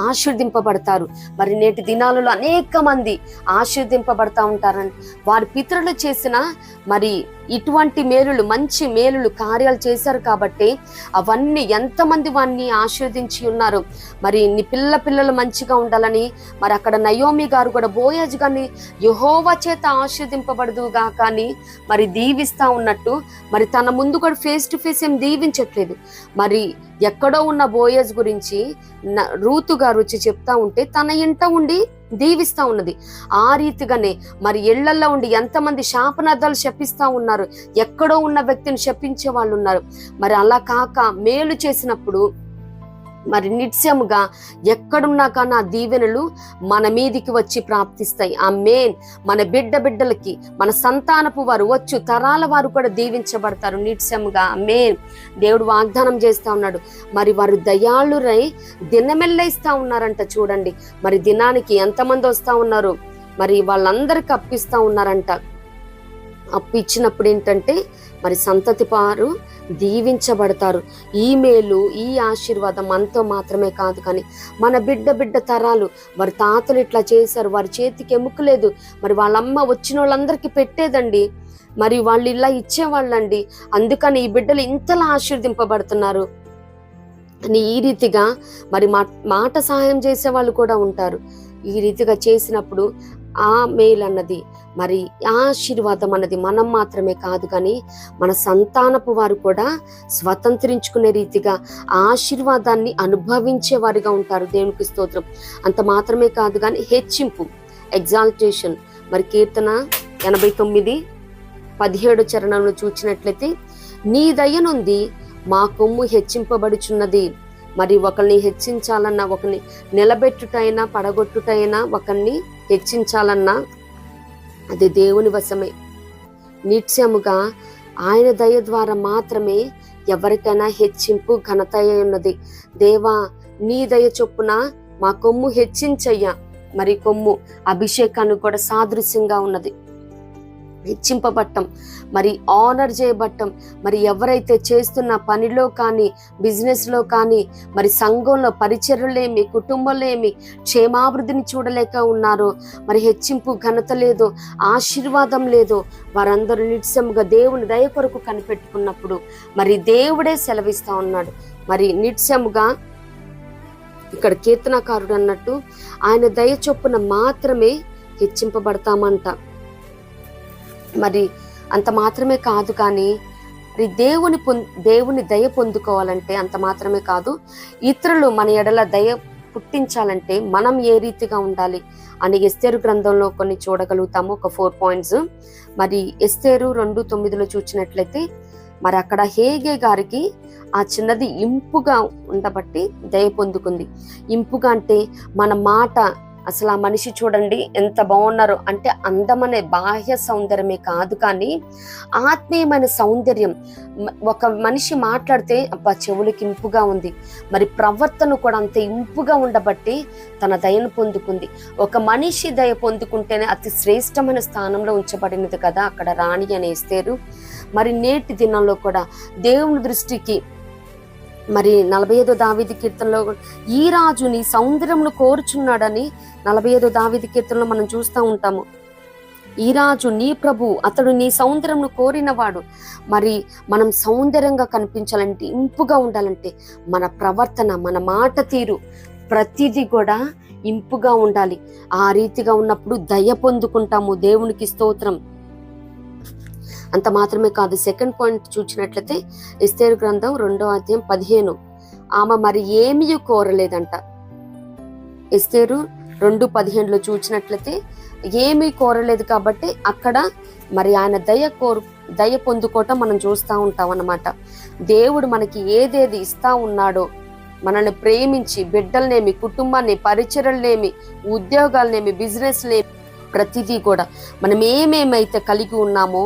ఆశీర్దింపబడతారు. మరి నేటి దినాలలో అనేక మంది ఆశీర్దింపబడతా ఉంటారని వారి పితరులు చేసిన మరి ఇటువంటి మేలులు, మంచి మేలులు కార్యాలు చేశారు కాబట్టి అవన్నీ ఎంతమంది వారిని ఆశీర్వదించి ఉన్నారు. మరి నీ పిల్లలు మంచిగా ఉండాలని మరి అక్కడ నయోమి గారు కూడా బోయజ్ గారిని యెహోవా చేత ఆశీర్దింపబడదు కానీ మరి దీవిస్తా ఉన్నట్టు మరి తన ముందు కూడా ఫేస్ టు ఫేస్ ఏం దీవించట్లేదు. మరి ఎక్కడో ఉన్న బోయజ్ గురించి రూతు గారు వచ్చి చెప్తా ఉంటే తన ఇంట ఉండి దీవిస్తా ఉన్నది. ఆ రీతిగానే మరి ఇళ్లల్లో ఉండి ఎంతమంది శాపనార్థాలు శపిస్తా ఉన్నారు, ఎక్కడో ఉన్న వ్యక్తిని శపించే వాళ్ళు ఉన్నారు. మరి అలా కాక మేలు చేసినప్పుడు మరి నిత్యముగా ఎక్కడున్నా కానీ ఆ దీవెనలు మన మీదికి వచ్చి ప్రాప్తిస్తాయి. ఆ మెయిన్ మన బిడ్డలకి, మన సంతానపు వారు వచ్చు తరాల వారు కూడా దీవించబడతారు నిత్యముగా. మెయిన్ దేవుడు వాగ్దానం చేస్తా ఉన్నాడు. మరి వారు దయాళురై దినమెల్ల ఇస్తా ఉన్నారంట. చూడండి మరి దినానికి ఎంతమంది వస్తా ఉన్నారు, మరి వాళ్ళందరికి అప్పిస్తా ఉన్నారంట. అప్పు ఇచ్చినప్పుడు ఏంటంటే మరి సంతతి వారు దీవించబడతారు. ఈ మేలు, ఈ ఆశీర్వాదం మనతో మాత్రమే కాదు, కానీ మన బిడ్డ తరాలు వారి తాతలు ఇట్లా చేశారు, వారి చేతికి ఎముకలేదు, మరి వాళ్ళమ్మ వచ్చిన వాళ్ళందరికీ పెట్టేదండి, మరి వాళ్ళు ఇలా ఇచ్చేవాళ్ళండి, అందుకని ఈ బిడ్డలు ఇంతలా ఆశీర్దింపబడుతున్నారు అని ఈ రీతిగా మరి మాట సహాయం చేసే వాళ్ళు కూడా ఉంటారు. ఈ రీతిగా చేసినప్పుడు ఆ మేలు అన్నది, మరి ఆశీర్వాదం అన్నది మనం మాత్రమే కాదు, కానీ మన సంతానపు వారు కూడా స్వతంత్రించుకునే రీతిగా ఆశీర్వాదాన్ని అనుభవించే వారిగా ఉంటారు. దేవునికి స్తోత్రం. అంత మాత్రమే కాదు, కానీ హెచ్చింపు, ఎగ్జాల్టేషన్. మరి కీర్తన 89:17 చరణంలో చూచినట్లయితే, నీ దయ నుండి మా కొమ్ము హెచ్చింపబడుచున్నది. మరి ఒకరిని హెచ్చించాలన్నా, ఒకరిని నిలబెట్టుటైనా పడగొట్టుటైనా, ఒకరిని హెచ్చించాలన్నా అది దేవుని వశమే. నిత్యముగా ఆయన దయ ద్వారా మాత్రమే ఎవరికైనా హెచ్చింపు ఘనత ఉన్నది. దేవా నీ దయ చొప్పున మా కొమ్ము హెచ్చించయ్యా. మరి కొమ్ము అభిషేకానికి కూడా సాదృశ్యంగా ఉన్నది. హెచ్చింపబట్టం, మరి ఆనర్ చేయబట్టం. మరి ఎవరైతే చేస్తున్న పనిలో కానీ, బిజినెస్లో కానీ, మరి సంఘంలో పరిచర్యలేమి, కుటుంబంలో ఏమి క్షేమాభివృద్ధిని చూడలేక ఉన్నారో, మరి హెచ్చింపు ఘనత లేదో, ఆశీర్వాదం లేదో, వారందరూ నిత్యముగా దేవుని దయ కొరకు కనిపెట్టుకున్నప్పుడు మరి దేవుడే సెలవిస్తా ఉన్నాడు. మరి నిత్యముగా ఇక్కడ కీర్తనకారుడు అన్నట్టు ఆయన దయ చొప్పున మాత్రమే హెచ్చింపబడతామంట. మరి అంత మాత్రమే కాదు, కానీ మరి దేవుని దయ పొందుకోవాలంటే అంత మాత్రమే కాదు, ఇతరులు మన ఎడల దయ పుట్టించాలంటే మనం ఏ రీతిగా ఉండాలి అని ఎస్తేరు గ్రంథంలో కొన్ని చూడగలుగుతాము. ఒక 4 పాయింట్స్. మరి ఎస్తేరు 2:9 చూసినట్లయితే మరి అక్కడ హేగే గారికి ఆ చిన్నది ఇంపుగా ఉండబట్టి దయ పొందుకుంది. ఇంపుగా అంటే మన మాట, అసలు ఆ మనిషి చూడండి ఎంత బాగున్నారో అంటే అందమనే బాహ్య సౌందర్యమే కాదు, కానీ ఆత్మీయమైన సౌందర్యం. ఒక మనిషి మాట్లాడితే అబ్బా చెవులకి ఇంపుగా ఉంది, మరి ప్రవర్తన కూడా అంత ఇంపుగా ఉండబట్టి తన దయను పొందుకుంది. ఒక మనిషి దయ పొందుకుంటేనే అతి శ్రేష్టమైన స్థానంలో ఉంచబడినది కదా అక్కడ రాణి అని ఎస్తేరు. మరి నేటి దినంలో కూడా దేవుని దృష్టికి మరి 45వ దావీదు కీర్తనలో ఈ రాజు నీ సౌందర్యమును కోరుచున్నాడని 45వ దావీదు కీర్తనలో మనం చూస్తూ ఉంటాము. ఈ రాజు నీ ప్రభు, అతడు నీ సౌందర్యమును కోరినవాడు. మరి మనం సౌందర్యంగా కనిపించాలంటే, ఇంపుగా ఉండాలంటే మన ప్రవర్తన, మన మాట తీరు ప్రతిదీ కూడా ఇంపుగా ఉండాలి. ఆ రీతిగా ఉన్నప్పుడు దయ పొందుకుంటాము. దేవునికి స్తోత్రం. అంత మాత్రమే కాదు, సెకండ్ పాయింట్ చూసినట్లయితే ఎస్తేరు గ్రంథం 2:15 ఆమె మరి ఏమీ కోరలేదంట. ఎస్తేరు 2:15 చూసినట్లయితే ఏమీ కోరలేదు కాబట్టి అక్కడ మరి ఆయన దయ పొందుకోవటం మనం చూస్తూ ఉంటాం అన్నమాట. దేవుడు మనకి ఏదేది ఇస్తా ఉన్నాడో, మనల్ని ప్రేమించి బిడ్డలనేమి, కుటుంబాన్ని, పరిచర్యలనేమి, ఉద్యోగాలనేమి, బిజినెస్లేమి, ప్రతిదీ కూడా మనం ఏమేమైతే కలిగి ఉన్నామో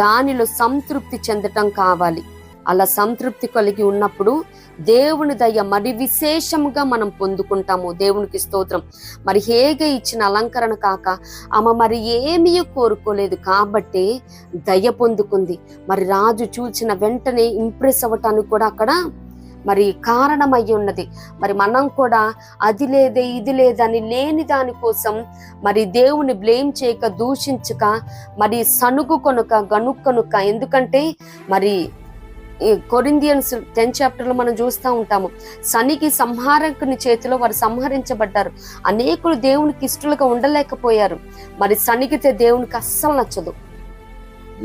దానిలో సంతృప్తి చెందటం కావాలి. అలా సంతృప్తి కలిగి ఉన్నప్పుడు దేవుని దయ మరి విశేషంగా మనం పొందుకుంటాము. దేవునికి స్తోత్రం. మరి హేగే ఇచ్చిన అలంకరణ కాక ఆమె మరి ఏమీ కోరుకోలేదు కాబట్టి దయ పొందుకుంది. మరి రాజు చూసిన వెంటనే ఇంప్రెస్ అవ్వటానికి కూడా అక్కడ మరి కారణమై ఉన్నది. మరి మనం కూడా అది లేదే ఇది లేదని లేని దానికోసం మరి దేవుని బ్లేమ్ చేయక, దూషించక, మరి సనుగు కొనుక, గనుక్కనుక. ఎందుకంటే మరి కొరింథియన్స్ 10th chapter మనం చూస్తూ ఉంటాము, శనికి సంహారకుని చేతిలో వారు సంహరించబడ్డారు. అనేకులు దేవునికి ఇష్టలుగా ఉండలేకపోయారు. మరి శనికితే దేవునికి అస్సలు నచ్చదు.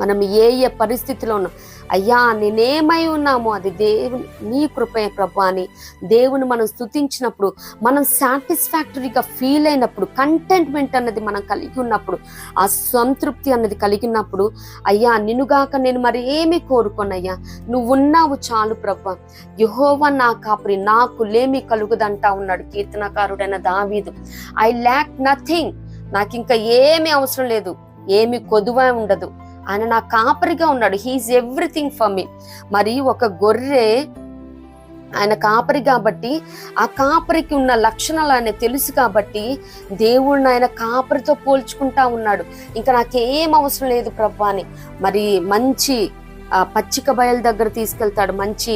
మనం ఏ పరిస్థితిలో ఉన్నాం, అయ్యా నేనేమై ఉన్నామో అది దేవుని నీ కృపే ప్రభు అని దేవుని మనం స్తుతించినప్పుడు, మనం సాటిస్ఫాక్టరీగా ఫీల్ అయినప్పుడు, కంటెంట్మెంట్ అన్నది మనం కలిగి ఉన్నప్పుడు, ఆ సంతృప్తి అన్నది కలిగినప్పుడు, అయ్యా నిన్నుగాక నేను మరి ఏమి కోరుకోనయ్యా, నువ్వు ఉన్నావు చాలు ప్రభు, యెహోవా నా కాపరి, నాకు లేమి కలుగుదంటా ఉన్నాడు కీర్తనకారుడైన దావీదు. ఐ ల్యాక్ నథింగ్, నాకు ఇంకా ఏమీ అవసరం లేదు, ఏమి కొదువ ఉండదు, ఆయన నా కాపరిగా ఉన్నాడు. He is everything for me. మరి ఒక గొర్రె ఆయన కాపరి కాబట్టి ఆ కాపరికి ఉన్న లక్షణాలు ఆయన తెలుసు కాబట్టి దేవుడిని ఆయన కాపరితో పోల్చుకుంటా ఉన్నాడు. ఇంకా నాకేం అవసరం లేదు ప్రభా అని. మరి మంచి పచ్చిక బయల దగ్గర తీసుకెళ్తాడు, మంచి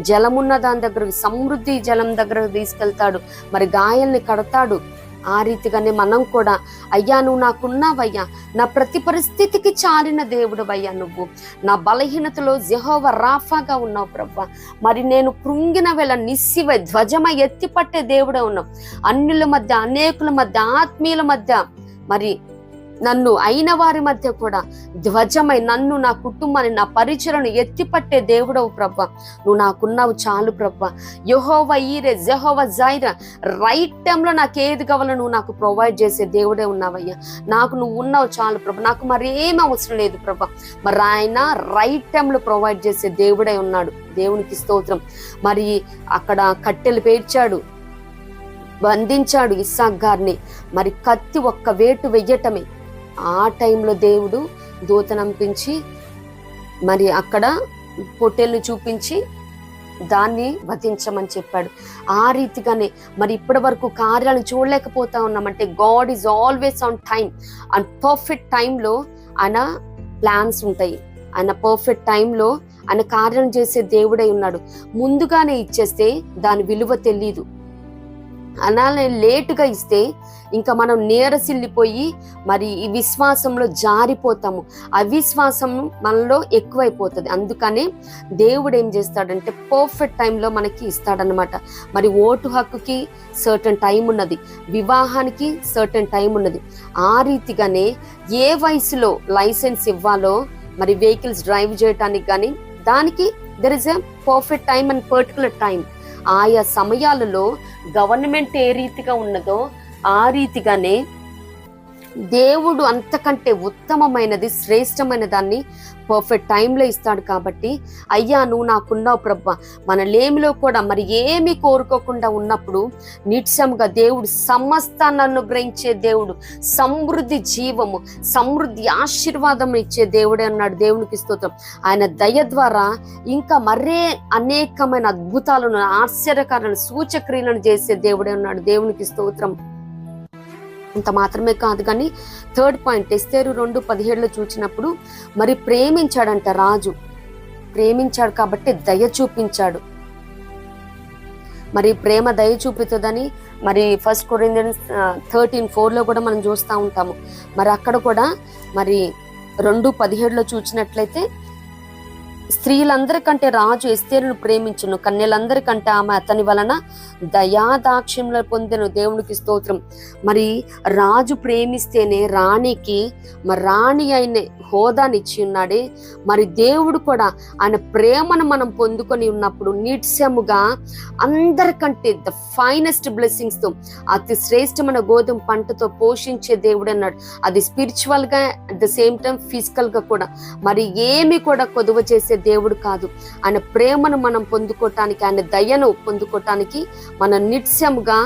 జలమున్న దాని దగ్గర, సమృద్ధి జలం దగ్గర తీసుకెళ్తాడు, మరి గాయాల్ని కడతాడు. ఆ రీతిగానే మనం కూడా అయ్యా నువ్వు నాకున్నావయ్యా, నా ప్రతి పరిస్థితికి చాలిన దేవుడు అయ్యా, నువ్వు నా బలహీనతలో యెహోవా రాఫాగా ఉన్నావు ప్రభా. మరి నేను కృంగిన వేళ నిస్సివ ధ్వజమై ఎత్తి పట్టే దేవుడే ఉన్నావు. అన్యుల మధ్య, అనేకుల మధ్య, ఆత్మీయుల మధ్య, మరి నన్ను అయిన వారి మధ్య కూడా ధ్వజమై నన్ను, నా కుటుంబాన్ని, నా పరిచయను ఎత్తిపట్టే దేవుడవు ప్రభా. నువ్వు నాకున్నావు చాలు ప్రభా. యెహోవా ఈరే, యెహోవా జైరా, రైట్ టైంలో నాకు ఏది కావాలో నువ్వు నాకు ప్రొవైడ్ చేసే దేవుడే ఉన్నావయ్యా. నాకు నువ్వు ఉన్నావు చాలు ప్రభా, నాకు మరి ఏం అవసరం లేదు ప్రభా. మరి ఆయన రైట్ టైంలో ప్రొవైడ్ చేసే దేవుడే ఉన్నాడు. దేవునికి స్తోత్రం. మరి అక్కడ కట్టెలు పేర్చాడు, బంధించాడు ఇస్సాక్ గారిని. మరి కత్తి ఒక్క వేటు వెయ్యటమే. ఆ టైంలో దేవుడు దూతనంపించి మరి అక్కడ పొట్టేల్ని చూపించి దాన్ని వధించమని చెప్పాడు. ఆ రీతిగానే మరి ఇప్పటి వరకు కార్యాలను చూడలేకపోతా ఉన్నామంటే God is always on time. And perfect టైంలో ఆయన ప్లాన్స్ ఉంటాయి. ఆయన పర్ఫెక్ట్ టైంలో ఆయన కార్యం చేసే దేవుడై ఉన్నాడు. ముందుగానే ఇచ్చేస్తే దాని విలువ తెలీదు. అలానే లేటుగా ఇస్తే ఇంకా మనం నీరసిల్లిపోయి మరి ఈ విశ్వాసంలో జారిపోతాము. అవిశ్వాసం మనలో ఎక్కువైపోతుంది. అందుకనే దేవుడు ఏం చేస్తాడంటే పర్ఫెక్ట్ టైంలో మనకి ఇస్తాడనమాట. మరి ఓటు హక్కుకి సర్టన్ టైం ఉన్నది, వివాహానికి సర్టన్ టైం ఉన్నది. ఆ రీతిగానే ఏ వయసులో లైసెన్స్ ఇవ్వాలో, మరి వెహికల్స్ డ్రైవ్ చేయటానికి కానీ దానికి there is a perfect time and particular time. ఆయా సమయాలలో గవర్నమెంట్ ఏ రీతిగా ఉన్నదో ఆ రీతిగానే దేవుడు అంతకంటే ఉత్తమమైనది, శ్రేష్టమైన దాన్ని పర్ఫెక్ట్ టైంలో ఇస్తాడు. కాబట్టి అయ్యా నువ్వు నాకున్నావు ప్రభా. మన లేమిలో కూడా మరి ఏమి కోరుకోకుండా ఉన్నప్పుడు నిత్యంగా దేవుడు సమస్తాన్ని అనుగ్రహించే దేవుడు, సమృద్ధి జీవము, సమృద్ధి ఆశీర్వాదం ఇచ్చే దేవుడే అన్నాడు. దేవునికి స్తోత్రం. ఆయన దయ ద్వారా ఇంకా మరే అనేకమైన అద్భుతాలను, ఆశ్చర్యకాలను, సూచక్రియలను చేసే దేవుడే ఉన్నాడు. దేవునికి స్తోత్రం. అంత మాత్రమే కాదు కానీ 3rd పాయింట్ ఎస్తేరు 2:17 చూసినప్పుడు మరి ప్రేమించాడంట రాజు. ప్రేమించాడు కాబట్టి దయ చూపించాడు. మరి ప్రేమ దయ చూపుతుందని మరి 1 Corinthians 13:4 కూడా మనం చూస్తూ ఉంటాము. మరి అక్కడ కూడా మరి 2:17 చూసినట్లయితే స్త్రీలందరికంటే రాజు ఎస్తేరును ప్రేమించును, కన్యలందరికంటే ఆమె అతని వలన దయాదాక్ష్యంలో పొందెను. దేవునికి స్తోత్రం. మరి రాజు ప్రేమిస్తేనే రాణికి మరి రాణి అయిన హోదానిచ్చి ఉన్నాడే. మరి దేవుడు కూడా ఆయన ప్రేమను మనం పొందుకొని ఉన్నప్పుడు నిత్యముగా అందరికంటే ద ఫైనెస్ట్ బ్లెస్సింగ్స్ తో అతి శ్రేష్టమైన గోధుమ పంటతో పోషించే దేవుడు అన్నాడు. అది స్పిరిచువల్ గా at the same time physical గా కూడా. మరి ఏమి కూడా కొదువ చేసే దేవుడు కాదు. ఆయన ప్రేమను మనం పొందుకోవటానికి, ఆయన దయను పొందుకోవటానికి మనం నిత్యముగా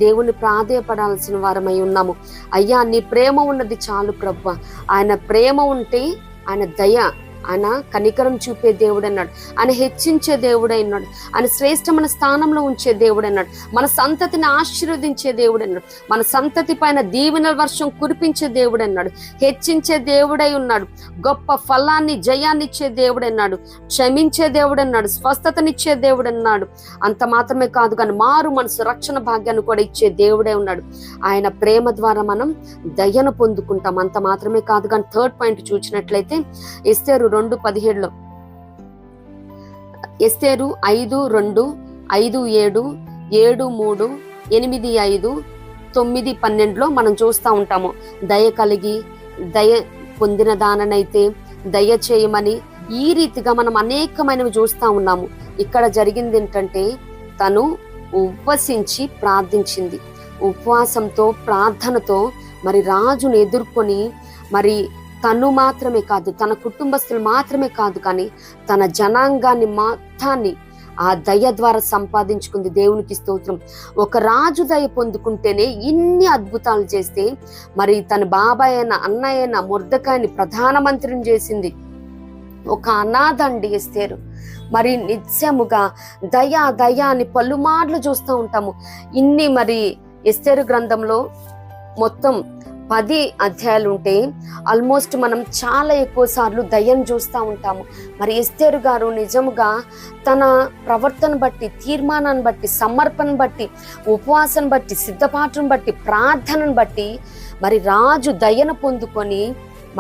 దేవుని ప్రాధేయపడాల్సిన వారమై ఉన్నాము. అయ్యా నీ ప్రేమ ఉన్నది చాలు ప్రభువా. ఆయన ప్రేమ ఉంటే ఆయన దయ, ఆయన కనికరం చూపే దేవుడు అన్నాడు. ఆయన హెచ్చించే దేవుడు అన్నాడు. ఆయన శ్రేష్టమైన స్థానంలో ఉంచే దేవుడు అన్నాడు. మన సంతతిని ఆశీర్వదించే దేవుడు అన్నాడు. మన సంతతి పైన దీవెనల వర్షం కురిపించే దేవుడు అన్నాడు. హెచ్చించే దేవుడై ఉన్నాడు. గొప్ప ఫలాన్ని, జయాన్ని ఇచ్చే దేవుడు అన్నాడు. క్షమించే దేవుడు అన్నాడు. స్వస్థతనిచ్చే దేవుడు అన్నాడు. అంత మాత్రమే కాదు కానీ మారు మనసు రక్షణ భాగ్యాన్ని కూడా ఇచ్చే దేవుడే ఉన్నాడు. ఆయన ప్రేమ ద్వారా మనం దయను పొందుకుంటాం. అంత మాత్రమే కాదు కానీ థర్డ్ పాయింట్ చూసినట్లయితే ఎస్తేరు 2:17 ఎస్తేరు 5:2, 5:7, 7:3, 8:5, 9:12 మనం చూస్తూ ఉంటాము. దయ కలిగి దయ పొందిన దాననైతే దయ చేయమని ఈ రీతిగా మనం అనేకమైనవి చూస్తూ ఉన్నాము. ఇక్కడ జరిగింది ఏంటంటే తను ఉపవసించి ప్రార్థించింది. ఉపవాసంతో ప్రార్థనతో మరి రాజును ఎదుర్కొని మరి తను మాత్రమే కాదు, తన కుటుంబస్తులు మాత్రమే కాదు కానీ తన జనాంగాన్ని మొత్తాన్ని ఆ దయ ద్వారా సంపాదించుకుంది. దేవునికి స్తోత్రం. ఒక రాజు దయ పొందుకుంటేనే ఇన్ని అద్భుతాలు చేస్తే మరి తన బాబాయ్ అయిన అన్నయ్య అయిన మొర్దెకాయిని ప్రధానమంత్రిని చేసింది. ఒక అనాథ అండి ఎస్తేరు. మరి నిత్యముగా దయ దయ అని పలుమార్లు చూస్తూ ఉంటాము. ఇన్ని మరి ఎస్తేరు గ్రంథంలో మొత్తం 10 అధ్యాయాలు ఉంటే ఆల్మోస్ట్ మనం చాలా ఎక్కువ సార్లు దయను చూస్తూ ఉంటాము. మరి ఎస్తేరు గారు నిజముగా తన ప్రవర్తన బట్టి, తీర్మానాన్ని బట్టి, సమర్పణను బట్టి, ఉపవాసం బట్టి, సిద్ధపాటును బట్టి, ప్రార్థనను బట్టి మరి రాజు దయను పొందుకొని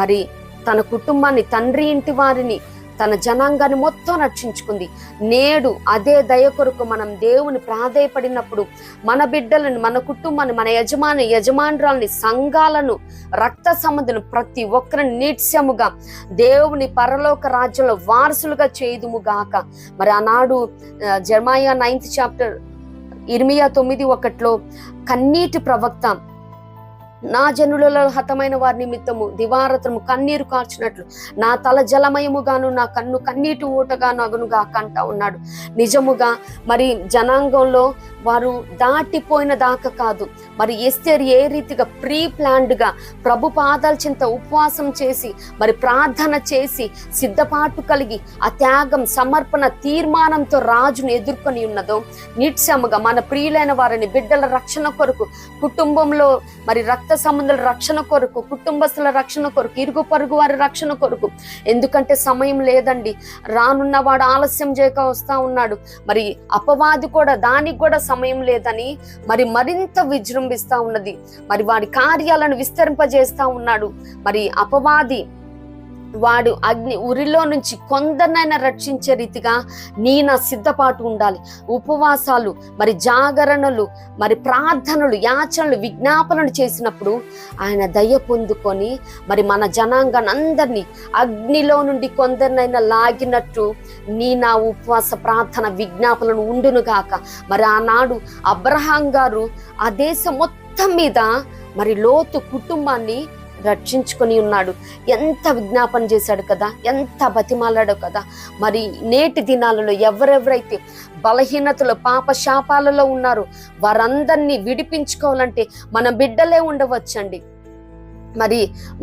మరి తన కుటుంబాన్ని, తండ్రి ఇంటి వారిని, తన జనాంగాన్ని మొత్తం రక్షించుకుంది. నేడు అదే దయ కొరకు మనం దేవుని ప్రాధేయపడినప్పుడు మన బిడ్డలను, మన కుటుంబాన్ని, మన యజమానురాల్ని, సంఘాలను, రక్త సంబంధులను ప్రతి ఒక్కరిని నిత్యముగా దేవుని పరలోక రాజ్యంలో వారసులుగా చేయుదుము గాక. మరి ఆనాడు జెర్మయా 9th చాప్టర్ ఇర్మియా 9:1 కన్నీటి ప్రవక్త నా జనులలో హతమైన వారి నిమిత్తము దివారాత్రము కన్నీరు కార్చినట్లు నా తల జలమయముగాను నా కన్ను కన్నీటి ఊటగాను అగునుగాక అంటా ఉన్నాడు. నిజముగా మరి జనాంగంలో వారు దాటిపోయిన దాకా కాదు, మరి ఎస్తేరు ఏ రీతిగా ప్రీ ప్లాన్డ్ గా ప్రభు పాదాల చింత ఉపవాసం చేసి మరి ప్రార్థన చేసి సిద్ధపాటు కలిగి ఆ త్యాగం, సమర్పణ, తీర్మానంతో రాజును ఎదుర్కొని ఉన్నదో నిత్యముగా మన ప్రియులైన వారిని, బిడ్డల రక్షణ కొరకు, కుటుంబంలో మరి రక్త సంబంధాల రక్షణ కొరకు, కుటుంబస్తుల రక్షణ కొరకు, ఇరుగు పరుగు వారి రక్షణ కొరకు. ఎందుకంటే సమయం లేదండి. రానున్న వాడు ఆలస్యం చేయక వస్తా ఉన్నాడు. మరి అపవాది కూడా దానికి కూడా సమయం లేదని మరి మరింత విజృంభిస్తా ఉన్నది. మరి వాడి కార్యాలను విస్తరింపజేస్తా ఉన్నాడు. మరి అపవాది వాడు అగ్ని ఉరిలో నుంచి కొందరినైనా రక్షించే రీతిగా నా సిద్ధపాటు ఉండాలి. ఉపవాసాలు, మరి జాగరణలు, మరి ప్రార్థనలు, యాచనలు, విజ్ఞాపనలు చేసినప్పుడు ఆయన దయ పొందుకొని మరి మన జనాంగాన్ని అందరినీ అగ్నిలో నుండి కొందరినైనా లాగినట్టు నా ఉపవాస ప్రార్థన విజ్ఞాపనలు ఉండును గాక. మరి ఆనాడు అబ్రహాం గారు ఆ దేశం మొత్తం మీద మరి లోతు కుటుంబాన్ని రక్షించుకొని ఉన్నాడు. ఎంత విజ్ఞాపన చేశాడు కదా, ఎంత బతిమాలాడో కదా. మరి నేటి దినాలలో ఎవరెవరైతే బలహీనతలో, పాప శాపాలలో ఉన్నారో వారందరినీ విడిపించుకోవాలంటే మన బిడ్డలే ఉండవచ్చండి.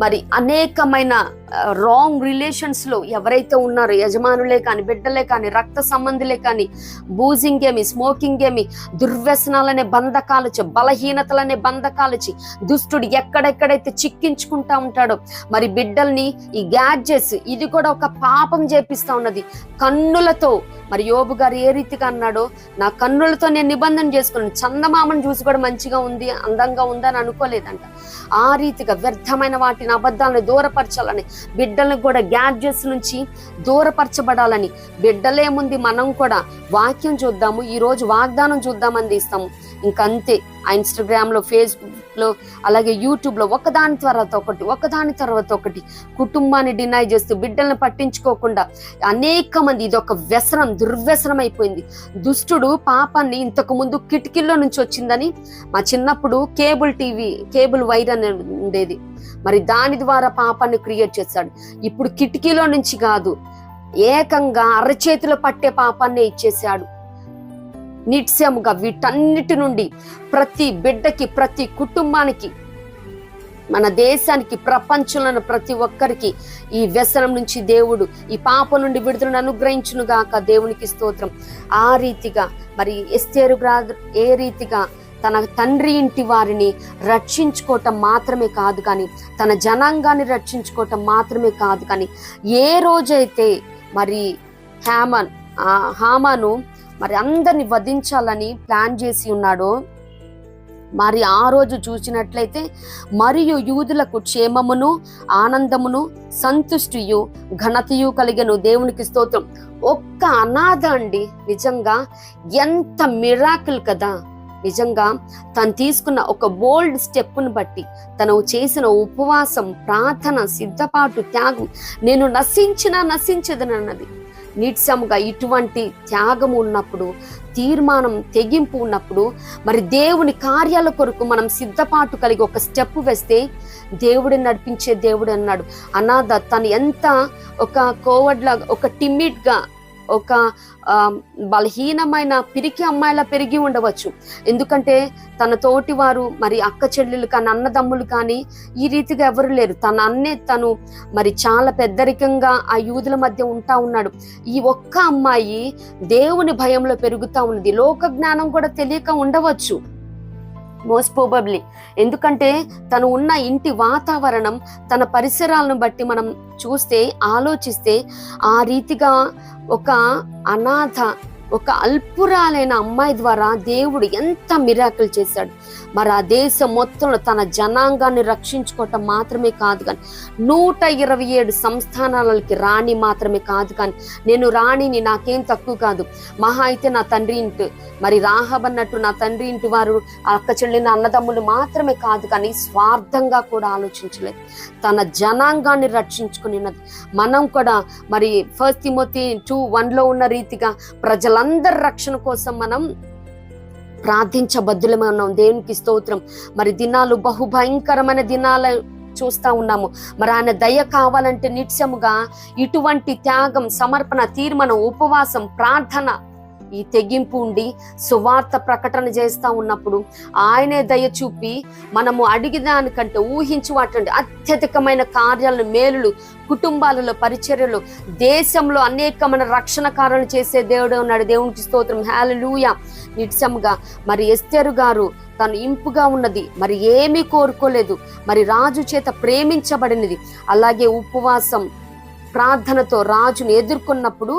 మరి అనేకమైన రాంగ్ రిలేషన్స్ లో ఎవరైతే ఉన్నారో, యజమానులే కానీ, బిడ్డలే కానీ, రక్త సంబంధులే కానీ, బూజింగ్ ఏమి, స్మోకింగ్ ఏమి, దుర్వ్యసనాలనే బంధకాలచి, బలహీనతలనే బంధకాలచి దుష్టుడు ఎక్కడెక్కడైతే చిక్కించుకుంటా ఉంటాడో మరి బిడ్డల్ని ఈ గ్యాడ్జెట్స్ ఇది కూడా ఒక పాపం చేపిస్తా ఉన్నది. కన్నులతో మరి యోబు గారు ఏ రీతిగా అన్నాడో, నా కన్నులతో నేను నిబంధన చేసుకున్నాను, చందమామను చూసి కూడా మంచిగా ఉంది, అందంగా ఉందని అనుకోలేదంట. ఆ రీతిగా వ్యర్థమైన వాటిని, అబద్ధాలను దూరపరచాలని బిడ్డలకు కూడా గ్యాడ్జెట్స్ నుంచి దూరపరచబడాలని. బిడ్డలేముంది, మనం కూడా వాక్యం చూద్దాము, ఈరోజు వాగ్దానం చూద్దామని తీస్తాము, ఇంకంతే. ఆ ఇన్స్టాగ్రామ్లో, ఫేస్బుక్లో, అలాగే యూట్యూబ్లో ఒకదాని తర్వాత ఒకటి కుటుంబాన్ని డినై చేస్తూ బిడ్డలను పట్టించుకోకుండా అనేక మంది, ఇది ఒక వ్యసనం, దుర్వ్యసనం అయిపోయింది. దుష్టుడు పాపాన్ని ఇంతకు ముందు కిటికీల్లో నుంచి వచ్చిందని, మా చిన్నప్పుడు కేబుల్ వైర్ అని ఉండేది, మరి దాని ద్వారా పాపాన్ని క్రియేట్ చేశాడు. ఇప్పుడు కిటికీలో నుంచి కాదు, ఏకంగా అరచేతిలో పట్టే పాపాన్ని ఇచ్చేశాడు. నిత్యముగా వీటన్నిటి నుండి ప్రతి బిడ్డకి, ప్రతి కుటుంబానికి, మన దేశానికి, ప్రపంచంలో ప్రతి ఒక్కరికి ఈ వ్యసనం నుంచి దేవుడు, ఈ పాపం నుండి విడుదలను అనుగ్రహించును గాక. దేవునికి స్తోత్రం. ఆ రీతిగా మరి ఎస్తేరు ఏ రీతిగా తన తండ్రి ఇంటి వారిని రక్షించుకోవటం మాత్రమే కాదు కానీ, తన జనాంగాన్ని రక్షించుకోవటం మాత్రమే కాదు కానీ, ఏ రోజైతే మరి హామాను మరి అందరిని వధించాలని ప్లాన్ చేసి ఉన్నాడో, మరి ఆ రోజు చూసినట్లయితే, మరియు యూదులకు క్షేమమును, ఆనందమును, సంతుష్టియు, ఘనతయు కలిగెను. దేవునికి స్తోత్రం. ఒక్క అనాథ అండి, నిజంగా ఎంత మిరాకిల్ కదా. నిజంగా తను తీసుకున్న ఒక బోల్డ్ స్టెప్ను బట్టి, తను చేసిన ఉపవాసం, ప్రార్థన, సిద్ధపాటు, త్యాగం, నేను నశించదనన్నది. నిత్యముగా ఇటువంటి త్యాగము ఉన్నప్పుడు, తీర్మానం, తెగింపు ఉన్నప్పుడు, మరి దేవుని కార్యాల కొరకు మనం సిద్ధపాటు కలిగి ఒక స్టెప్ వేస్తే దేవుడిని నడిపించే దేవుడు అన్నాడు. అనాథ తను ఎంత ఒక కోవడ్లా, ఒక టిమిడ్గా, ఒక బలహీనమైన పిరికి అమ్మాయిలా పెరిగి ఉండవచ్చు. ఎందుకంటే తన తోటి వారు, మరి అక్క చెల్లెలు కానీ, అన్నదమ్ములు కానీ ఈ రీతిగా ఎవరు లేరు. తను మరి చాలా పెద్దరికంగా ఆ యూదుల మధ్య ఉంటా ఉన్నాడు. ఈ ఒక్క అమ్మాయి దేవుని భయంలో పెరుగుతా ఉన్నది. లోక జ్ఞానం కూడా తెలియక ఉండవచ్చు, మోస్ట్ ప్రాబబ్లీ. ఎందుకంటే తను ఉన్న ఇంటి వాతావరణం, తన పరిసరాలను బట్టి మనం చూస్తే, ఆలోచిస్తే, ఆ రీతిగా ఒక అనాథ, ఒక అల్పురాలైన అమ్మాయి ద్వారా దేవుడు ఎంత మిరాకిల్ చేశాడు. మరి ఆ దేశం మొత్తంలో తన జనాంగాన్ని రక్షించుకోవటం మాత్రమే కాదు కానీ, 127 సంస్థానాలకి రాణి మాత్రమే కాదు కానీ, నేను రాణిని, నాకేం తక్కువ కాదు, మహా అయితే నా తండ్రి ఇంటి, మరి రాహబ్ అన్నట్టు నా తండ్రి ఇంటి వారు, అక్క చెల్లిన అన్నదమ్ములు మాత్రమే కాదు కానీ, స్వార్థంగా కూడా ఆలోచించలేదు, తన జనాంగాన్ని రక్షించుకున్నది. మనం కూడా మరి 1 తిమోతి 2:1 ఉన్న రీతిగా ప్రజలందరి రక్షణ కోసం మనం ప్రార్థించబద్దులమే ఉన్నాం. దేవునికి స్తోత్రం. మరి దినాలు బహుభయంకరమైన దినాలు చూస్తా ఉన్నాము. మరి ఆయన దయ కావాలంటే నిత్యముగా ఇటువంటి త్యాగం, సమర్పణ, తీర్మానం, ఉపవాసం, ప్రార్థన, ఈ తెగింపు ఉండి సువార్త ప్రకటన చేస్తా ఉన్నప్పుడు ఆయనే దయ చూపి మనము అడిగిదానికంటే ఊహించి వాటండి అత్యధికమైన కార్యాలను, మేలులు, కుటుంబాలలో, పరిచర్యలు, దేశంలో అనేకమైన రక్షణ కార్యాలు చేసే దేవుడే ఉన్నాడు. దేవునికి స్తోత్రం. హల్లెలూయా. నిత్యముగా మరి ఎస్తేరు గారు తను ఇంపుగా ఉన్నది, మరి ఏమీ కోరుకోలేదు, మరి రాజు చేత ప్రేమించబడినది. అలాగే ఉపవాసం, ప్రార్థనతో రాజును ఎదుర్కొన్నప్పుడు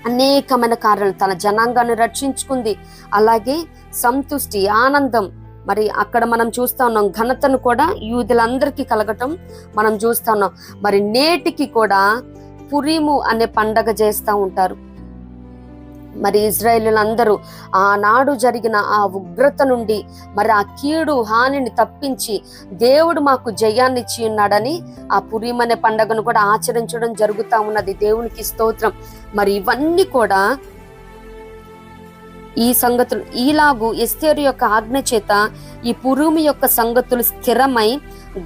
అనేకమైన కార్యాలు, తన జనాంగాన్ని రక్షించుకుంది. అలాగే సంతుష్టి, ఆనందం, మరి అక్కడ మనం చూస్తా ఉన్నాం. ఘనతను కూడా యూదులందరికీ కలగటం మనం చూస్తా ఉన్నాం. మరి నేటికి కూడా పురీము అనే పండగ చేస్తూ ఉంటారు. మరి ఇజ్రాయేలులందరూ ఆనాడు జరిగిన ఆ ఉగ్రత నుండి, మరి ఆ కీడు, హానిని తప్పించి దేవుడు మాకు జయాన్ని ఇచ్చి ఉన్నాడని ఆ పురీం అనే పండుగను కూడా ఆచరించడం జరుగుతూ ఉన్నది. దేవునికి స్తోత్రం. మరి ఇవన్నీ కూడా ఈ సంగతులు ఈలాగు ఎస్తేరు యొక్క ఆజ్ఞ చేత ఈ పురీము యొక్క సంగతులు స్థిరమై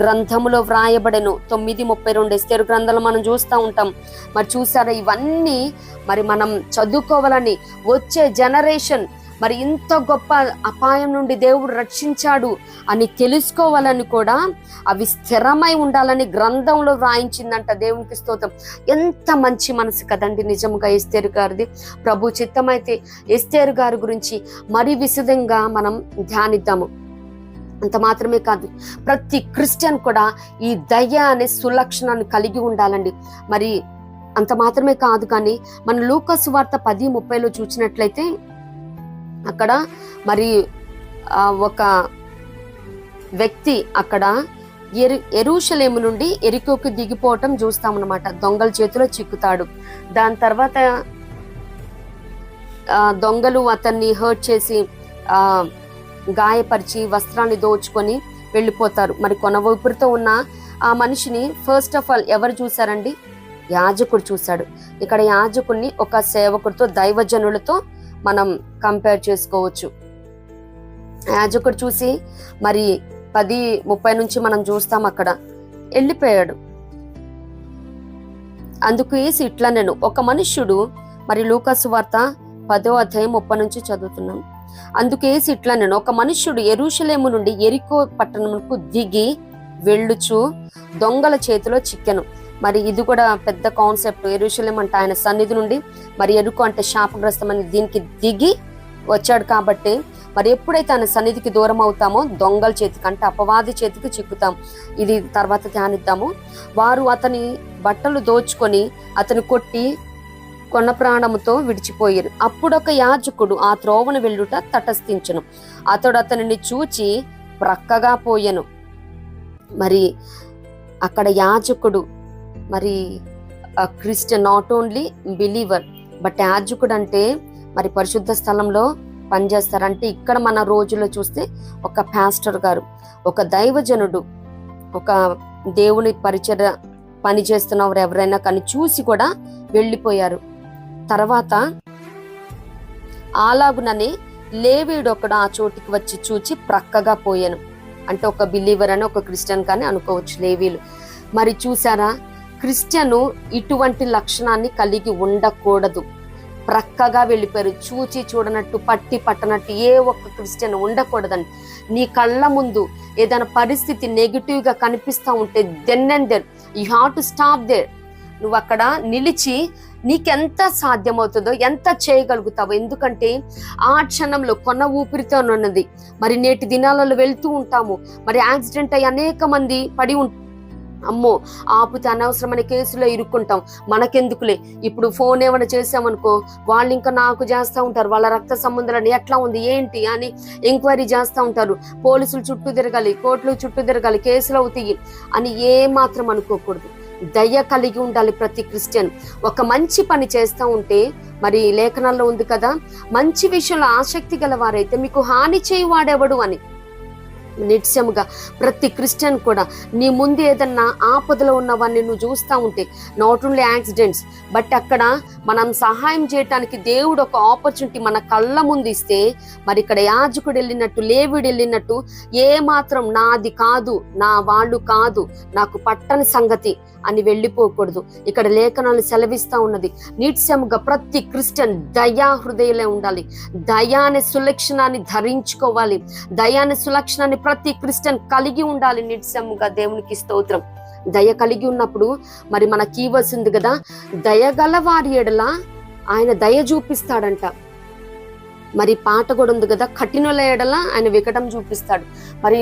గ్రంథములో వ్రాయబడెను. 9:32 ఎస్తేరు గ్రంథాలు మనం చూస్తూ ఉంటాం. మరి చూసారా, ఇవన్నీ మరి మనం చదువుకోవాలని, వచ్చే జనరేషన్ మరి ఇంత గొప్ప అపాయం నుండి దేవుడు రక్షించాడు అని తెలుసుకోవాలని కూడా అవి స్థిరమై ఉండాలని గ్రంథంలో వ్రాయించిందంట. దేవునికి స్తోత్రం. ఎంత మంచి మనసు కదండి నిజంగా ఎస్తేరు గారిది. ప్రభు చిత్తమైతే ఎస్తేరు గారి గురించి మరి విశదంగా మనం ధ్యానిద్దాము. అంత మాత్రమే కాదు, ప్రతి క్రిస్టియన్ కూడా ఈ దయ అనే సులక్షణాన్ని కలిగి ఉండాలండి. మరి అంత మాత్రమే కాదు కానీ, మన లూకా సువార్త 10:30 చూసినట్లయితే అక్కడ మరి ఒక వ్యక్తి అక్కడ యెరూషలేము నుండి ఎరికోకు దిగిపోవటం చూస్తామన్నమాట. దొంగల చేతిలో చిక్కుతాడు. దాని తర్వాత దొంగలు అతన్ని హర్ట్ చేసి గాయపరిచి వస్త్రాన్ని దోచుకొని వెళ్ళిపోతారు. మరి కొన ఊపిరితో ఉన్న ఆ మనిషిని ఫస్ట్ ఆఫ్ ఆల్ ఎవరు చూశారండి? యాజకుడు చూశాడు. ఇక్కడ యాజకుడిని ఒక సేవకుడితో, దైవజనులతో మనం కంపేర్ చేసుకోవచ్చు. యాజకుడు చూసి మరి 10:30 నుంచి మనం చూస్తాం, అక్కడ వెళ్ళిపోయాడు. అందుకు యేసు ఇట్లా, నేను ఒక మనుష్యుడు, మరి లూకాసు వార్త 10:30 నుంచి చదువుతున్నాం. అందుకు యేసు ఇట్లా, నేను ఒక మనుష్యుడు యెరూషలేము నుండి యెరికో పట్టణమునకు దిగి వెళ్ళుచు దొంగల చేతిలో చిక్కెను. మరి ఇది కూడా పెద్ద కాన్సెప్ట్. యెరూషలేం అంటే ఆయన సన్నిధి నుండి, మరి యెరికో అంటే శాపగ్రస్తమని దీనికి దిగి వచ్చాడు కాబట్టి, మరి ఎప్పుడైతే ఆయన సన్నిధికి దూరం అవుతామో దొంగల చేతికి అంటే అపవాది చేతికి చిక్కుతాం. ఇది తర్వాత ధ్యానిద్దాము. వారు అతని బట్టలు దోచుకొని అతని కొట్టి కొన్న ప్రాణముతో విడిచిపోయారు. అప్పుడొక యాజకుడు ఆ త్రోవను వెళ్ళుట తటస్థించెను. అతడు అతనిని చూచి ప్రక్కగా పోయెను. మరి అక్కడ యాజకుడు, మరి Christian, not only believer, but యాజకుడు అంటే మరి పరిశుద్ధ స్థలంలో పనిచేస్తారంటే, ఇక్కడ మన రోజుల్లో చూస్తే ఒక పాస్టర్ గారు, ఒక దైవజనుడు, ఒక దేవుని పరిచర్య పని చేస్తున్నవారు ఎవరైనా కానీ చూసి కూడా వెళ్ళిపోయారు. తర్వాత అలాగునని లేవీయుడు ఒకడు ఆ చోటికి వచ్చి చూచి ప్రక్కగా పోయాను. అంటే ఒక బిలీవర్ అని, ఒక క్రిస్టియన్ కానీ అనుకోవచ్చు లేవీలు. మరి చూసారా, క్రిస్టియను ఇటువంటి లక్షణాన్ని కలిగి ఉండకూడదు. ప్రక్కగా వెళ్ళిపోయారు. చూచి చూడనట్టు, పట్టి పట్టనట్టు ఏ ఒక్క క్రిస్టియన్ ఉండకూడదండి. నీ కళ్ళ ముందు ఏదైనా పరిస్థితి నెగిటివ్ గా కనిపిస్తూ ఉంటే then and then you have to stop there. నువ్వు అక్కడ నిలిచి నీకెంత సాధ్యమవుతుందో ఎంత చేయగలుగుతావు. ఎందుకంటే ఆ క్షణంలో కొన ఊపిరితో ఉన్నది. మరి నేటి దినాలలో వెళ్తూ ఉంటాము, మరి యాక్సిడెంట్ అయ్యి అనేక మంది పడి అమ్మో ఆపితే అనవసరమైన కేసులో ఇరుక్కుంటాం, మనకెందుకులే. ఇప్పుడు ఫోన్ ఏమైనా చేసామనుకో, వాళ్ళు ఇంకా నాకు చేస్తూ ఉంటారు, వాళ్ళ రక్త సంబంధాలని ఎట్లా ఉంది ఏంటి అని ఎంక్వైరీ చేస్తూ ఉంటారు. పోలీసులు చుట్టూ తిరగాలి, కోర్టులు చుట్టూ తిరగాలి, కేసులు అవుతాయి అని ఏ మాత్రం అనుకోకూడదు. దయ కలిగి ఉండాలి ప్రతి క్రిస్టియన్. ఒక మంచి పని చేస్తూ ఉంటే, మరి లేఖనాల్లో ఉంది కదా, మంచి విషయంలో ఆసక్తి గల వారైతే మీకు హాని చేయువాడెవడు అని. నిత్యముగా ప్రతి క్రిస్టియన్ కూడా నీ ముందు ఏదన్నా ఆపదలో ఉన్నవాడిని నువ్వు చూస్తూ ఉంటే, నాట్ ఓన్లీ యాక్సిడెంట్స్, బట్ అక్కడ మనం సహాయం చేయటానికి దేవుడు ఒక ఆపర్చునిటీ మన కళ్ళ ముందు ఇస్తే, మరి ఇక్కడ యాజకుడు వెళ్ళినట్టు, లేవీయుడు వెళ్ళినట్టు ఏ మాత్రం నాది కాదు, నా వాళ్ళు కాదు, నాకు పట్టని సంగతి అని వెళ్ళిపోకూడదు. ఇక్కడ లేఖనాలు సెలవిస్తా ఉన్నది. నిత్యముగా ప్రతి క్రిస్టియన్ దయా హృదయలే ఉండాలి. దయాని సులక్షణాన్ని ధరించుకోవాలి. దయాని సులక్షణాన్ని ప్రతి క్రిస్టియన్ కలిగి ఉండాలి. నిత్యముగా దేవునికి స్తోత్రం. దయ కలిగి ఉన్నప్పుడు మరి మన కీవర్డ్స్ ఉంది కదా, దయగల వారి ఎడల ఆయన దయ చూపిస్తాడంట. మరి పాట కూడా ఉంది కదా, కఠినుల ఎడల ఆయన వికటం చూపిస్తాడు. మరి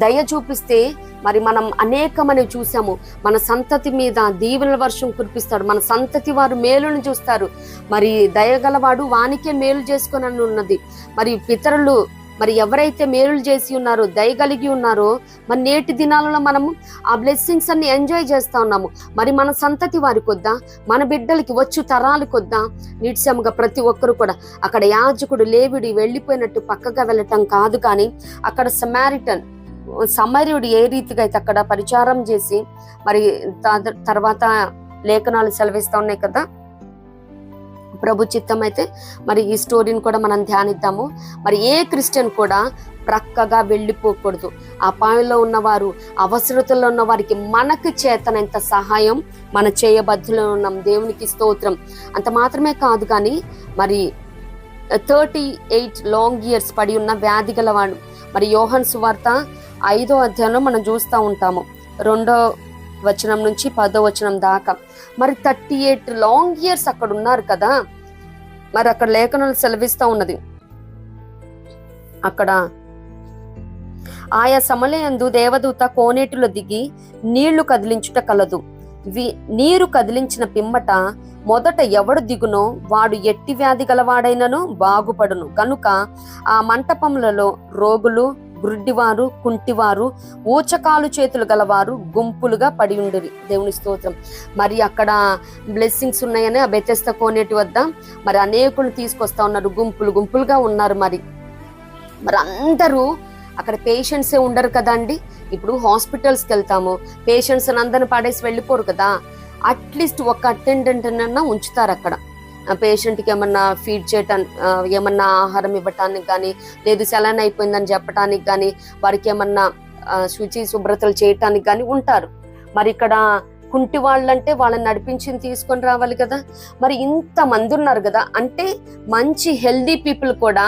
దయ చూపిస్తే మరి మనం అనేకమని చూసాము. మన సంతతి మీద దీవెనల వర్షం కురిపిస్తాడు. మన సంతతి వారు మేలును చూస్తారు. మరి దయగలవాడు వానికే మేలు చేసుకొని ఉన్నది. మరి పితరులు మరి ఎవరైతే మేలులు చేసి ఉన్నారో, దయగలిగి ఉన్నారో, మరి నేటి దినాలలో మనము ఆ బ్లెస్సింగ్స్ అన్ని ఎంజాయ్ చేస్తా ఉన్నాము. మరి మన సంతతి వారి కొద్దా, మన బిడ్డలకి వచ్చు తరాలు కొద్దా నిత్యముగా ప్రతి ఒక్కరు కూడా అక్కడ యాజకుడు లేవీయుడు వెళ్ళిపోయినట్టు పక్కగా వెళ్ళటం కాదు, కానీ అక్కడ సమరయుడు ఏ రీతిగా అయితే అక్కడ పరిచారం చేసి, మరి తర్వాత లేఖనాలు సెలవిస్తా ఉన్నాయి కదా, ప్రభు చిత్తం అయితే మరి ఈ స్టోరీని కూడా మనం ధ్యానిద్దాము. మరి ఏ క్రిస్టియన్ కూడా ప్రక్కగా వెళ్ళిపోకూడదు. అపాయంలో ఉన్నవారు, అవసరతలో ఉన్న వారికి మనకు చేతనంత సహాయం మన చేయబద్ధులో ఉన్నాం. దేవునికి స్తోత్రం. అంత మాత్రమే కాదు, కానీ మరి 38 లాంగ్ ఇయర్స్ పడి ఉన్న వ్యాధి గలవాడు, మరి యోహాను సువార్త 5వ అధ్యాయంలో మనం చూస్తూ ఉంటాము, 2వ వచనం నుంచి 10వ వచనం దాకా. మరి 38 లాంగ్ ఇయర్స్ అక్కడ ఉన్నారు కదా. మరి అక్కడ లేఖనాలు సెలవిస్తా ఉన్నది, అక్కడ ఆయా సమలయందు దేవదూత కోనేటిలో దిగి నీళ్లు కదిలించుట కలదు. నీరు కదిలించిన పిమ్మట మొదట ఎవడు దిగునో వాడు ఎట్టి వ్యాధి గలవాడైనను బాగుపడును. కనుక ఆ మంటపములలో రోగులు, గుడ్డివారు, కుంటివారు, ఊచకాలు చేతులు గలవారు గుంపులుగా పడి ఉండిరి. దేవుని స్తోత్రం. మరి అక్కడ బ్లెస్సింగ్స్ ఉన్నాయని ఆ బెతెస్దా కోనేటి వద్ద మరి అనేకులు తీసుకొస్తా ఉన్నారు, గుంపులు గుంపులుగా ఉన్నారు. మరి అందరూ అక్కడ పేషెంట్సే ఉండరు కదా అండి. ఇప్పుడు హాస్పిటల్స్కి వెళ్తాము, పేషెంట్స్ అందరిని పడేసి వెళ్ళిపోరు కదా. అట్లీస్ట్ ఒక అటెండెంట్ అన్నా ఉంచుతారు అక్కడ. పేషెంట్కి ఏమన్నా ఫీడ్ చేయటానికి, ఏమన్నా ఆహారం ఇవ్వటానికి కానీ, లేదు సెలైన్ అయిపోయిందని చెప్పటానికి కానీ, వారికి ఏమన్నా శుభ్రతలు చేయటానికి కానీ ఉంటారు. మరి ఇక్కడ కుంటి వాళ్ళంటే వాళ్ళని నడిపించి తీసుకొని రావాలి కదా. మరి ఇంతమంది ఉన్నారు కదా, అంటే మంచి హెల్దీ పీపుల్ కూడా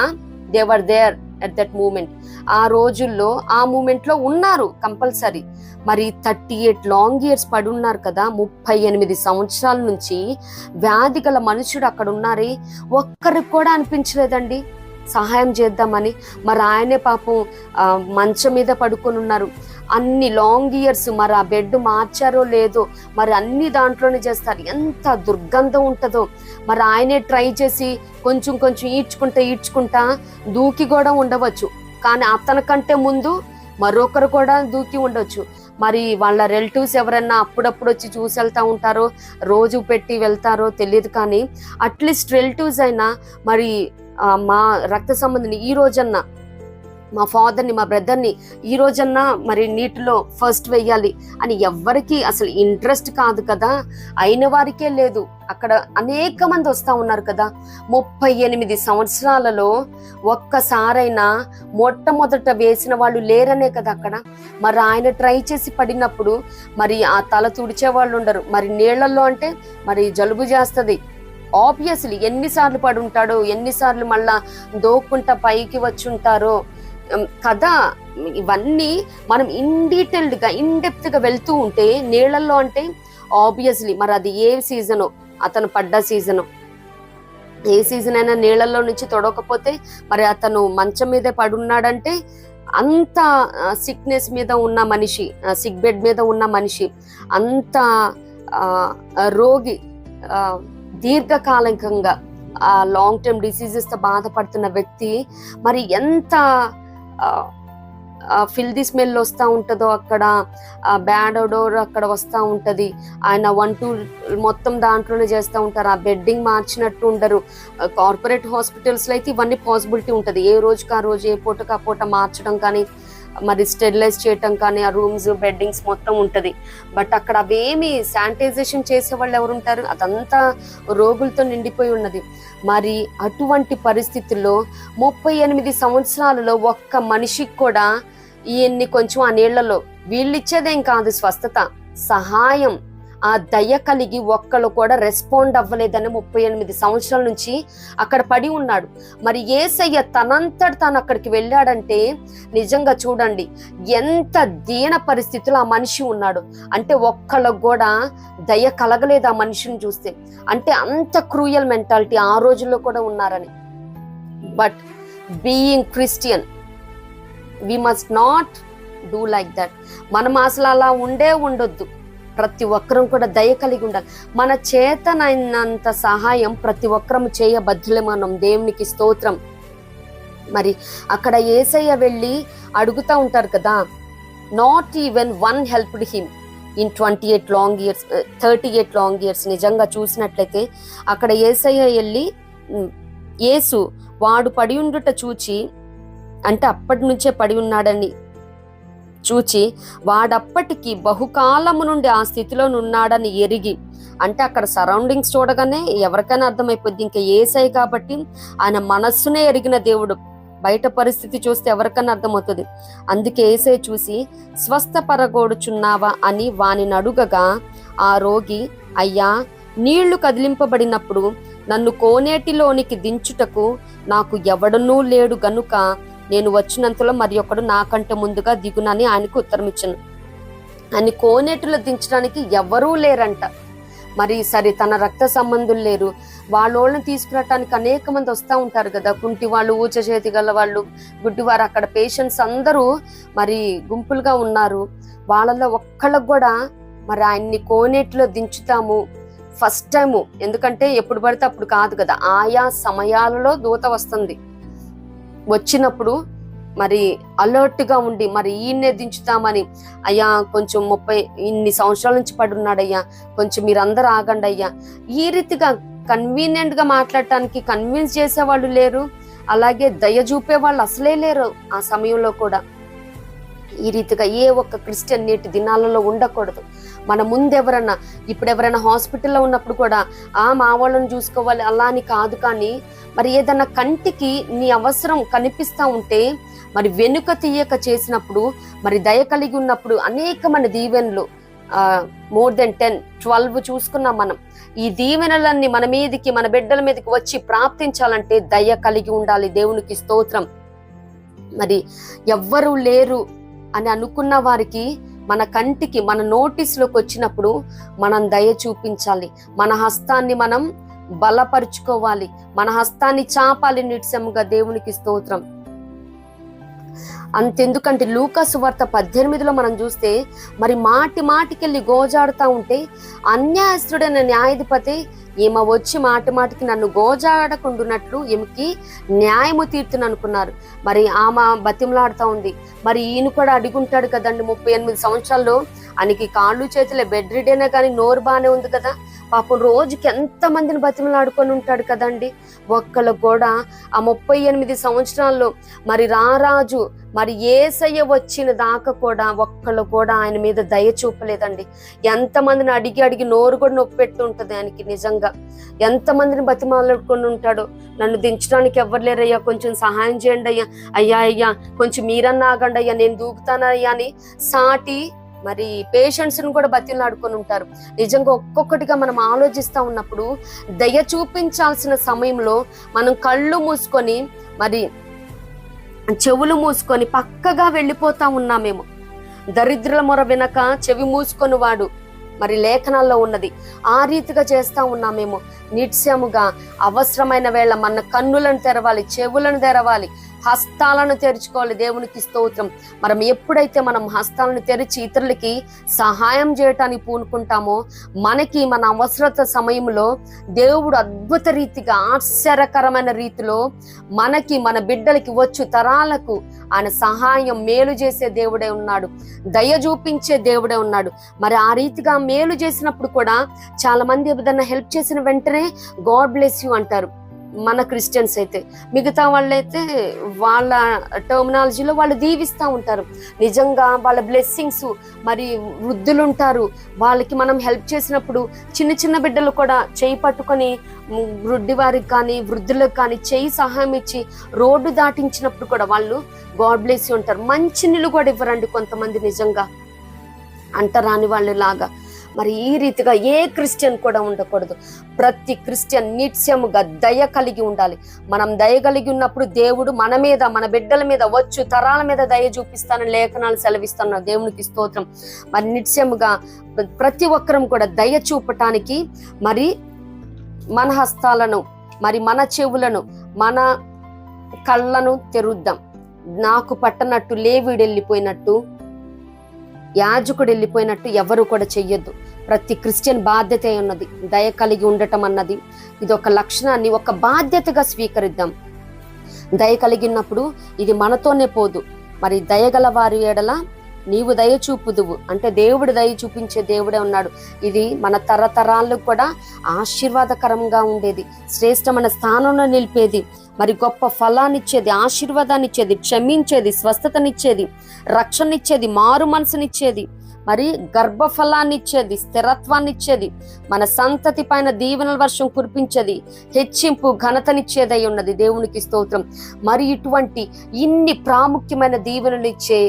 they were there at that moment. ఆ రోజుల్లో ఆ మూమెంట్ లో ఉన్నారు కంపల్సరీ. మరి 38 లాంగ్ ఇయర్స్ పడి ఉన్నారు కదా, 38 సంవత్సరాల నుంచి వ్యాధి గల మనుషుడు అక్కడ ఉన్నారే, ఒక్కరికి కూడా అనిపించలేదండి సహాయం చేద్దామని. మరి ఆయనే పాపం మంచం మీద పడుకొని ఉన్నారు అన్ని లాంగ్ ఇయర్స్. మరి ఆ బెడ్ మార్చారో లేదో, మరి అన్ని దాంట్లోనే చేస్తారు. ఎంత దుర్గంధం ఉంటుందో. మరి ఆయనే ట్రై చేసి కొంచెం కొంచెం ఈడ్చుకుంటా దూకి కూడా ఉండవచ్చు. కానీ అతనికంటే ముందు మరొకరు కూడా దూకి ఉండొచ్చు. మరి వాళ్ళ రిలేటివ్స్ ఎవరైనా అప్పుడప్పుడు వచ్చి చూసి వెళ్తా ఉంటారో, రోజు పెట్టి వెళ్తారో తెలియదు. కానీ అట్లీస్ట్ రిలేటివ్స్ అయినా మరి మా రక్త సంబంధిని ఈ రోజన్నా, మా ఫాదర్ని, మా బ్రదర్ని ఈ రోజన్నా మరి నీటిలో ఫస్ట్ వెయ్యాలి అని ఎవ్వరికి అసలు ఇంట్రెస్ట్ కాదు కదా. అయిన వారికే లేదు. అక్కడ అనేక మంది వస్తూ ఉన్నారు కదా. 38 సంవత్సరాలలో ఒక్కసారైనా మొట్టమొదట వేసిన వాళ్ళు లేరనే కదా అక్కడ. మరి ఆయన ట్రై చేసి పడినప్పుడు మరి ఆ తల తుడిచే వాళ్ళు ఉండరు. మరి నీళ్లలో అంటే మరి జలుబు చేస్తుంది ఆబ్వియస్లీ. ఎన్నిసార్లు పడి ఉంటాడో, ఎన్నిసార్లు మళ్ళా దోక్కుంటా పైకి వచ్చి ఉంటారో కదా. ఇవన్నీ మనం ఇన్డెప్త్ గా వెళ్తూ ఉంటే నీళ్లలో అంటే ఆబ్వియస్లీ మరి అది ఏ సీజను, అతను పడ్డ సీజను, ఏ సీజన్ అయినా నీళ్లలో నుంచి తొడకపోతే మరి అతను మంచం మీదే పడున్నాడంటే అంత సిక్నెస్ మీద ఉన్న మనిషి, సిక్ బెడ్ మీద ఉన్న మనిషి, అంత రోగి, దీర్ఘకాలికంగా లాంగ్ టర్మ్ డిసీజెస్ తో బాధపడుతున్న వ్యక్తి మరి ఎంత ఫిల్దీ స్మెల్ వస్తూ ఉంటుందో, అక్కడ బ్యాడ్ ఓడోర్ అక్కడ వస్తూ ఉంటుంది. ఆయన 1-2 మొత్తం దాంట్లోనే చేస్తూ ఉంటారు. ఆ బెడ్డింగ్ మార్చినట్టు ఉండరు. కార్పొరేట్ హాస్పిటల్స్లో అయితే ఇవన్నీ పాసిబిలిటీ ఉంటుంది. ఏ రోజుకి ఆ రోజు, ఏ పూటకు ఆ పూట మార్చడం కానీ, మరి స్టెరిలైజ్ చేయటం కానీ, ఆ రూమ్స్ బెడ్డింగ్స్ మొత్తం ఉంటుంది. బట్ అక్కడ అవేమి శానిటైజేషన్ చేసే వాళ్ళు ఎవరు ఉంటారు? అదంతా రోగులతో నిండిపోయి ఉన్నది. మరి అటువంటి పరిస్థితుల్లో 38 సంవత్సరాలలో ఒక్క మనిషికి కూడా ఈయన్ని కొంచెం ఆ నీళ్లలో వీళ్ళిచ్చేదేం కాదు స్వస్థత, సహాయం, ఆ దయ కలిగి ఒక్కళ్ళు కూడా రెస్పాండ్ అవ్వలేదని 38 సంవత్సరాల నుంచి అక్కడ పడి ఉన్నాడు. మరి యేసయ్య తనంతట తాను అక్కడికి వెళ్ళాడంటే నిజంగా చూడండి ఎంత దీన పరిస్థితిలో ఆ మనిషి ఉన్నాడు. అంటే ఒక్కళ్ళకు కూడా దయ కలగలేదు ఆ మనిషిని చూస్తే. అంటే అంత క్రూయల్ మెంటాలిటీ ఆ రోజుల్లో కూడా ఉన్నారని. But being Christian we must not do like that. మనం అసలు అలా ఉండొద్దు. ప్రతి ఒక్కరం కూడా దయ కలిగి ఉండాలి. మన చేతనైనంత సహాయం ప్రతి ఒక్కరం చేయబద్దులే మనం. దేవునికి స్తోత్రం. మరి అక్కడ యేసయ్య వెళ్ళి అడుగుతూ ఉంటారు కదా, not even one helped him in 38 long years. నిజంగా చూసినట్లయితే అక్కడ యేసయ్య వెళ్ళి యేసు వాడు పడి ఉండుట చూచి, అంటే అప్పటి నుంచే పడి ఉన్నాడని చూచి, వాడప్పటికి బహుకాలము నుండి ఆ స్థితిలో ఉన్నాడని ఎరిగి, అంటే అక్కడ సరౌండింగ్స్ చూడగానే ఎవరికైనా అర్థమైపోద్ది ఇంకా యేసయ్య కాబట్టి ఆయన మనస్సునే ఎరిగిన దేవుడు. బయట పరిస్థితి చూస్తే ఎవరికైనా అర్థమవుతుంది. అందుకే యేసయ్య చూసి స్వస్థపరగోడుచున్నావా అని వానిని అడుగగా, ఆ రోగి, అయ్యా నీళ్లు కదిలింపబడినప్పుడు నన్ను కోనేటిలోనికి దించుటకు నాకు ఎవడనూ లేడు గనుక నేను వచ్చినంతలో మరి ఒకడు నాకంటే ముందుగా దిగునని ఆయనకు ఉత్తరం ఇచ్చాను. అని కోనేటిలో దించడానికి ఎవరూ లేరంట. మరి సరే తన రక్త సంబంధులు లేరు, వాళ్ళని తీసుకురావటానికి అనేక మంది వస్తూ ఉంటారు కదా. కుంటి వాళ్ళు, ఊచ చేతి గల వాళ్ళు, గుడ్డివారు, అక్కడ పేషెంట్స్ అందరూ మరి గుంపులుగా ఉన్నారు. వాళ్ళలో ఒక్కళ్ళకు కూడా మరి ఆయన్ని కోనేటిలో దించుతాము ఫస్ట్ టైము. ఎందుకంటే ఎప్పుడు పడితే అప్పుడు కాదు కదా, ఆయా సమయాలలో దూత వస్తుంది. వచ్చినప్పుడు మరి అలర్ట్ గా ఉండి మరి ఈయన్నే దించుతామని, అయ్యా కొంచెం 30 ఇన్ని సంవత్సరాల నుంచి పడున్నాడయ్యా, కొంచెం మీరందరూ ఆగండి అయ్యా, ఈ రీతిగా కన్వీనియంట్ గా మాట్లాడటానికి కన్విన్స్ చేసేవాళ్ళు లేరు, అలాగే దయ చూపే వాళ్ళు అసలే లేరు ఆ సమయంలో కూడా. ఈ రీతిగా ఏ ఒక్క క్రిస్టియన్ నేటి దినాలలో ఉండకూడదు. మన ముందు ఇప్పుడు ఎవరైనా హాస్పిటల్లో ఉన్నప్పుడు కూడా మా వాళ్ళని చూసుకోవాలి అలా అని కాదు, కానీ మరి ఏదన్నా కంటికి నీ అవసరం కనిపిస్తా ఉంటే మరి వెనుక తీయక చేసినప్పుడు, మరి దయ కలిగి ఉన్నప్పుడు అనేకమైన దీవెనలు, మోర్ దెన్ 10, 12 చూసుకున్నాం మనం. ఈ దీవెనలన్నీ మన మీదకి, మన బిడ్డల మీదకి వచ్చి ప్రాప్తించాలంటే దయ కలిగి ఉండాలి. దేవునికి స్తోత్రం. మరి ఎవ్వరూ లేరు అని అనుకున్న వారికి మన కంటికి, మన నోటీసులోకి వచ్చినప్పుడు మనం దయ చూపించాలి. మన హస్తాన్ని మనం బలపరుచుకోవాలి, మన హస్తాన్ని చాపాలి నిత్యముగా. దేవునికి స్తోత్రం. అంతెందుకంటే లూకా సువార్త 18లో మనం చూస్తే మరి మాటికెళ్ళి గోజాడుతా ఉంటే అన్యాయస్తుడైన న్యాయాధిపతి ఈమె వచ్చి మాటికి నన్ను గోజాడకుండునట్లు ఈమెకి న్యాయము తీర్చును అనుకున్నారు. మరి ఆమె బతిమలాడుతా ఉంది. మరి ఈయన కూడా అడుగుంటాడు కదండి, 38 సంవత్సరాల్లో ఆయనకి కాళ్ళు చేతులే, బెడ్ రిడేనే కానీ నోరు బాగానే ఉంది కదా, పాపం రోజుకి ఎంత మందిని బతిమలాడుకొని ఉంటాడు కదండి. ఒక్కళ్ళు కూడా ఆ 38 సంవత్సరాల్లో మరి రారాజు మరి యేసయ్య వచ్చిన దాకా కూడా ఒక్కళ్ళు కూడా ఆయన మీద దయ చూపలేదండి. ఎంతమందిని అడిగి నోరు కూడా నొప్పి పెట్టి ఉంటుంది ఆయనకి. నిజంగా ఎంతమందిని బతిమాలాడుకొని ఉంటాడో, నన్ను దించడానికి ఎవ్వరు లేరయ్యా, కొంచెం సహాయం చేయండి అయ్యా, అయ్యా కొంచెం మీరన్నా ఆగండి అయ్యా, నేను దూకుతానయ్యా అని సాటి మరి పేషెంట్స్ ను కూడా బతిలాడుకొని ఉంటారు. నిజంగా ఒక్కొక్కటిగా మనం ఆలోచిస్తా ఉన్నప్పుడు దయ చూపించాల్సిన సమయంలో మనం కళ్ళు మూసుకొని మరి చెవులు మూసుకొని పక్కగా వెళ్ళిపోతా ఉన్నామేమో. దరిద్రుల మొర వినక చెవి మూసుకొని వాడు మరి లేఖనాల్లో ఉన్నది. ఆ రీతిగా చేస్తా ఉన్నామేమో. నిత్యముగా అవసరమైన వేళ మన కన్నులను తెరవాలి, చెవులను తెరవాలి, హస్తాలను తెరుచుకోవాలి. దేవునికి స్తోత్రం. మనం ఎప్పుడైతే మనం హస్తాలను తెరిచి ఇతరులకి సహాయం చేయటానికి పూనుకుంటామో మనకి మన అవసరత సమయంలో దేవుడు అద్భుత రీతిగా, ఆశ్చర్యకరమైన రీతిలో మనకి, మన బిడ్డలకి, వచ్చు తరాలకు ఆయన సహాయం, మేలు చేసే దేవుడే ఉన్నాడు, దయ చూపించే దేవుడే ఉన్నాడు. మరి ఆ రీతిగా మేలు చేసినప్పుడు కూడా చాలా మంది ఏదైనా హెల్ప్ చేసిన వెంటనే గాడ్ బ్లెస్ యూ అంటారు మన క్రిస్టియన్స్ అయితే. మిగతా వాళ్ళైతే వాళ్ళ టర్మినాలజీలో వాళ్ళు దీవిస్తూ ఉంటారు. నిజంగా వాళ్ళ బ్లెస్సింగ్స్, మరి వృద్ధులు ఉంటారు, వాళ్ళకి మనం హెల్ప్ చేసినప్పుడు చిన్న బిడ్డలు కూడా చేయి పట్టుకొని వృద్ధి వారికి కానీ వృద్ధులకు కానీ చేయి సహాయం ఇచ్చి రోడ్డు దాటించినప్పుడు కూడా వాళ్ళు గాడ్ బ్లెస్ యూ ఉంటారు. మంచి నీళ్ళు కూడా ఇవ్వరండి కొంతమంది, నిజంగా అంటరాని వాళ్ళు లాగా. మరి ఈ రీతిగా ఏ క్రిస్టియన్ కూడా ఉండకూడదు. ప్రతి క్రిస్టియన్ నిత్యముగా దయ కలిగి ఉండాలి. మనం దయ కలిగి ఉన్నప్పుడు దేవుడు మన మీద, మన బిడ్డల మీద, వచ్చు తరాల మీద దయ చూపిస్తానని లేఖనాలు సెలవిస్తున్నారు. దేవునికి స్తోత్రం. మరి నిత్యముగా ప్రతి ఒక్కరం కూడా దయ చూపటానికి మరి మన హస్తాలను, మరి మన చెవులను, మన కళ్ళను తెరుద్దాం. నాకు పట్టనట్టు, లేవీడు వెళ్ళిపోయినట్టు, యాజకుడు వెళ్ళిపోయినట్టు ఎవరు కూడా చెయ్యొద్దు. ప్రతి క్రిస్టియన్ బాధ్యత ఉన్నది దయ కలిగి ఉండటం అన్నది. ఇది ఒక లక్షణాన్ని, ఒక బాధ్యతగా స్వీకరిద్దాం. దయ కలిగినప్పుడు ఇది మనతోనే పోదు. మరి దయగల వారి ఎడల నీవు దయ చూపుదువు అంటే దేవుడు దయ చూపించే దేవుడే ఉన్నాడు. ఇది మన తరతరాలకు కూడా ఆశీర్వాదకరంగా ఉండేది, శ్రేష్టమైన స్థానంలో నిలిపేది, మరి గొప్ప ఫలాన్ని ఇచ్చేది, ఆశీర్వాదాన్ని ఇచ్చేది, క్షమించేది, స్వస్థతనిచ్చేది, రక్షణ ఇచ్చేది, మారు మనసునిచ్చేది, మరి గర్భఫలాన్ని ఇచ్చేది, స్థిరత్వాన్ని ఇచ్చేది, మన సంతతి పైన దీవెనల వర్షం కురిపించేది, హెచ్చింపు ఘనతనిచ్చేదై ఉన్నది. దేవునికి స్తోత్రం. మరి ఇటువంటి ఇన్ని ప్రాముఖ్యమైన దీవెనలు ఇచ్చే